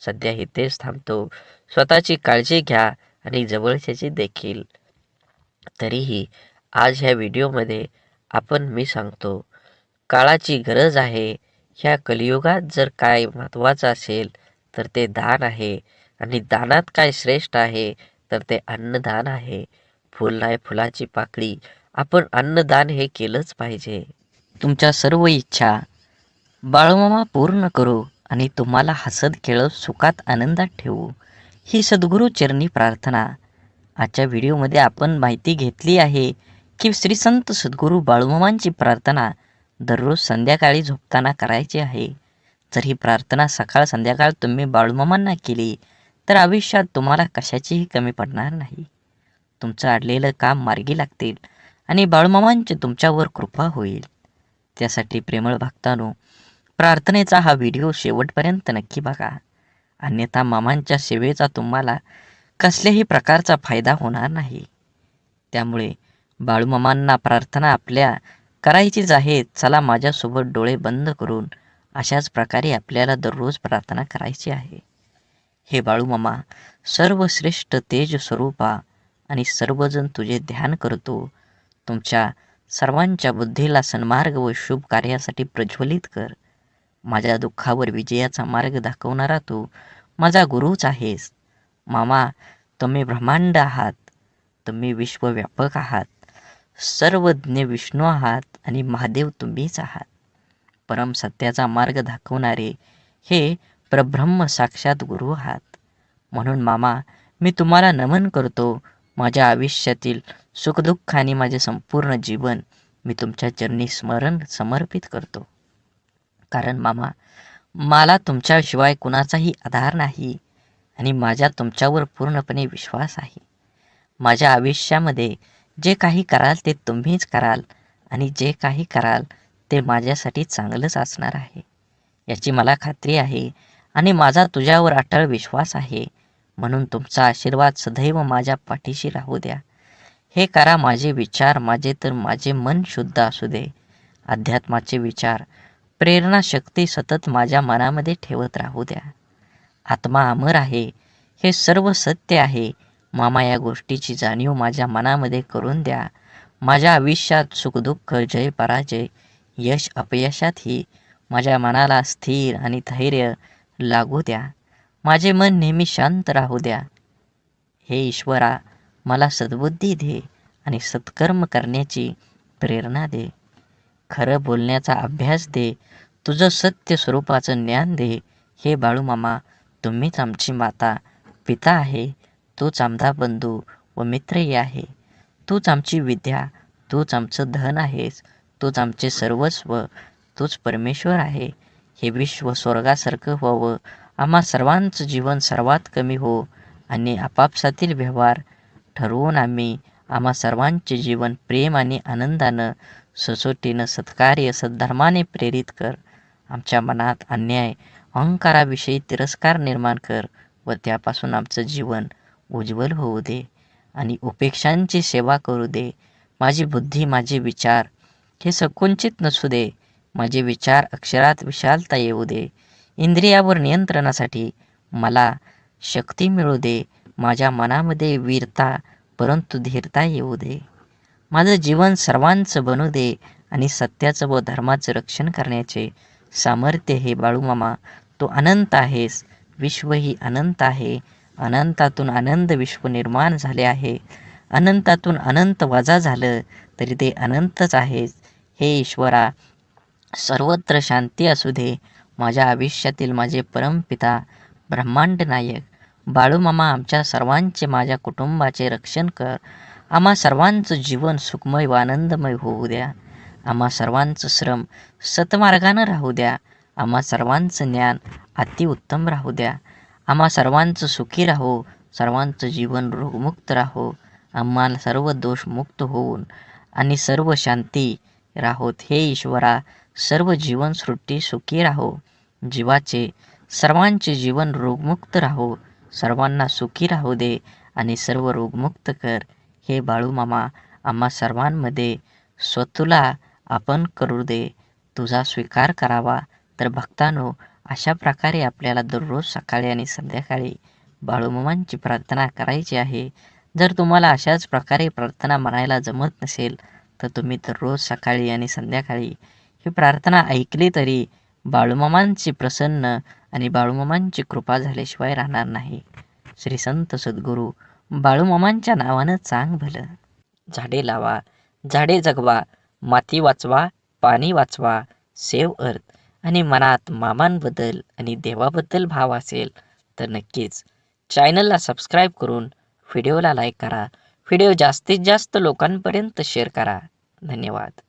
सध्या इथेच थांबतो. स्वतःची काळजी घ्या आणि जवळच्याची देखील. तरीही आज ह्या व्हिडिओमध्ये मी सांगतो, काळाची गरज आहे. ह्या कलियुगात जर काय महत्त्वाचं असेल तर ते दान आहे. आणि दानात काय श्रेष्ठ आहे तर ते अन्नदान आहे. फुल नाही फुलाची पाकळी. आपण अन्नदान हे केलंच पाहिजे. तुमच्या सर्व इच्छा बाळूमामा पूर्ण करू आणि तुम्हाला हसत खेळत सुखात आनंदात ठेवू, ही सद्गुरू चरणी प्रार्थना. आजच्या व्हिडिओमध्ये आपण माहिती घेतली आहे की श्री संत सद्गुरू बाळूमामांची प्रार्थना दररोज संध्याकाळी झोपताना करायची आहे. जर ही प्रार्थना सकाळ संध्याकाळ तुम्ही बाळूमामांना केली तर आयुष्यात तुम्हाला कशाचीही कमी पडणार नाही. तुमचं अडलेलं काम मार्गी लागतील आणि बाळूमामांची तुमच्यावर कृपा होईल. त्यासाठी प्रेमळ भक्तांनो, प्रार्थनेचा हा व्हिडिओ शेवटपर्यंत नक्की बघा. अन्यथा मामांच्या सेवेचा तुम्हाला कसल्याही प्रकारचा फायदा होणार नाही. त्यामुळे बाळूमामांना प्रार्थना आपल्या करायचीच आहे. चला माझ्यासोबत डोळे बंद करून अशाच प्रकारे आपल्याला दररोज प्रार्थना करायची आहे. हे बाळूमामा, सर्वश्रेष्ठ तेज स्वरूपा आणि सर्वजण तुझे ध्यान करतो. तुमच्या सर्वांच्या बुद्धीला सन्मार्ग व शुभ कार्यासाठी प्रज्वलित कर. माझ्या दुःखावर विजयाचा मार्ग दाखवणारा तू माझा गुरुच आहेस. मामा, तुम्ही ब्रह्मांड आहात. तुम्ही विश्वव्यापक आहात. सर्वज्ञ विष्णू आहात आणि महादेव तुम्हीच आहात. परम सत्याचा मार्ग दाखवणारे हे परब्रह्म साक्षात गुरु आहात. म्हणून मामा, मी तुम्हाला नमन करतो. माझ्या आयुष्यातील सुखदुःख आणि माझे संपूर्ण जीवन मी तुमच्या चरणी समर्पित करतो. कारण मामा, मला तुमच्याशिवाय कुणाचाही आधार नाही आणि माझा तुमच्यावर पूर्णपणे विश्वास आहे. माझ्या आयुष्यामध्ये जे काही कराल ते तुम्हीच कराल आणि जे काही कराल ते माझ्यासाठी चांगलंच असणार आहे याची मला खात्री आहे आणि माझा तुझ्यावर अटळ विश्वास आहे. म्हणून तुमचा आशीर्वाद सदैव माझ्या पाठीशी राहू द्या. हे करा माझे विचार, माझे मन शुद्ध असू दे. अध्यात्माचे विचार, प्रेरणा शक्ती सतत माझ्या मनामध्ये ठेवत राहू द्या. आत्मा अमर आहे. हे सर्व सत्य आहे. मामा या गोष्टीची जाणीव माझ्या मनामध्ये करून द्या. माझ्या आयुष्यात सुखदुःख, जय पराजय, यश अपयशातही माझ्या मनाला स्थिर आणि धैर्य लागू द्या. माझे मन नेहमी शांत राहू द्या. हे ईश्वरा, मला सद्बुद्धी दे आणि सत्कर्म करण्याची प्रेरणा दे. खरं बोलण्याचा अभ्यास दे. तुझं सत्य स्वरूपाचं ज्ञान दे. हे बाळूमामा, तुम्हीच आमची माता पिता आहे. तूच आमचा बंधू व मित्रही आहे. तूच आमची विद्या, तूच आमचं धन आहेस. तूच आमचे सर्वस्व, तूच परमेश्वर आहे. हे विश्व स्वर्गासारखं व्हावं, आम्हा सर्वांचं जीवन सर्वात कमी हो आणि आपापसातील व्यवहार ठरवून आम्हा सर्वांचे जीवन प्रेम आणि आनंदानं, सचोटीनं, सत्कार्य, सद्धर्माने प्रेरित कर. आमच्या मनात अन्याय, अहंकाराविषयी तिरस्कार निर्माण कर व त्यापासून आमचं जीवन उज्ज्वल होऊ दे आणि उपेक्षांची सेवा करू दे. माझी बुद्धी, माझे विचार हे संकुचित नसू दे. माझे विचार अक्षरात विशालता येऊ दे. इंद्रियावर नियंत्रणासाठी मला शक्ती मिळू दे. माझ्या मनामध्ये वीरता परंतु धीरता येऊ दे. माझं जीवन सर्वांचं बनू दे आणि सत्याचं व धर्माचं रक्षण करण्याचे सामर्थ्य हे बाळूमामा, तू अनंत आहेस. विश्वही अनंत आहे. अनंतातून आनंद विश्व निर्माण झाले आहे. अनंतातून अनंत वजा झालं तरी ते अनंतच आहेच. हे ईश्वरा, सर्वत्र शांती असू दे. माझ्या आयुष्यातील माझे परमपिता, ब्रह्मांड नायक बाळूमामा, आमच्या सर्वांचे, माझ्या कुटुंबाचे रक्षण कर. आम्हा सर्वांचं जीवन सुखमय व आनंदमय होऊ द्या. आम्हा सर्वांचं श्रम सतमार्गानं राहू द्या. आम्हा सर्वांचं ज्ञान अतिउत्तम राहू द्या. आम्हा सर्वांचं सुखी राहो. सर्वांचं जीवन रोगमुक्त राहो. आम्हाला सर्व दोषमुक्त होऊन आणि सर्व शांती राहोत. हे ईश्वरा, सर्व जीवनसृष्टी सुखी राहो. जीवाचे सर्वांचे जीवन रोगमुक्त राहो. सर्वांना सुखी राहू दे आणि सर्व रोगमुक्त कर. हे बाळूमामा, आम्हा सर्वांमध्ये स्वतःला आपण करू दे. तुझा स्वीकार करावा. तर भक्तांनो, अशा प्रकारे आपल्याला दररोज सकाळी आणि संध्याकाळी बाळूमामांची प्रार्थना करायची आहे. जर तुम्हाला अशाच प्रकारे प्रार्थना म्हणायला जमत नसेल तर तुम्ही दररोज सकाळी आणि संध्याकाळी ही प्रार्थना ऐकली तरी बाळूमामांची प्रसन्न आणि बाळूमामांची कृपा झाल्याशिवाय राहणार नाही. श्री संत सद्गुरू बाळूमामांच्या नावानं चांग भलं. झाडे लावा, झाडे जगवा, माती वाचवा, पाणी वाचवा, सेव्ह अर्थ. आणि मनात मामांबद्दल आणि देवाबद्दल भाव असेल तर नक्कीच चॅनलला सबस्क्राईब करून व्हिडिओला लाईक करा. व्हिडिओ जास्तीत जास्त लोकांपर्यंत शेअर करा. धन्यवाद.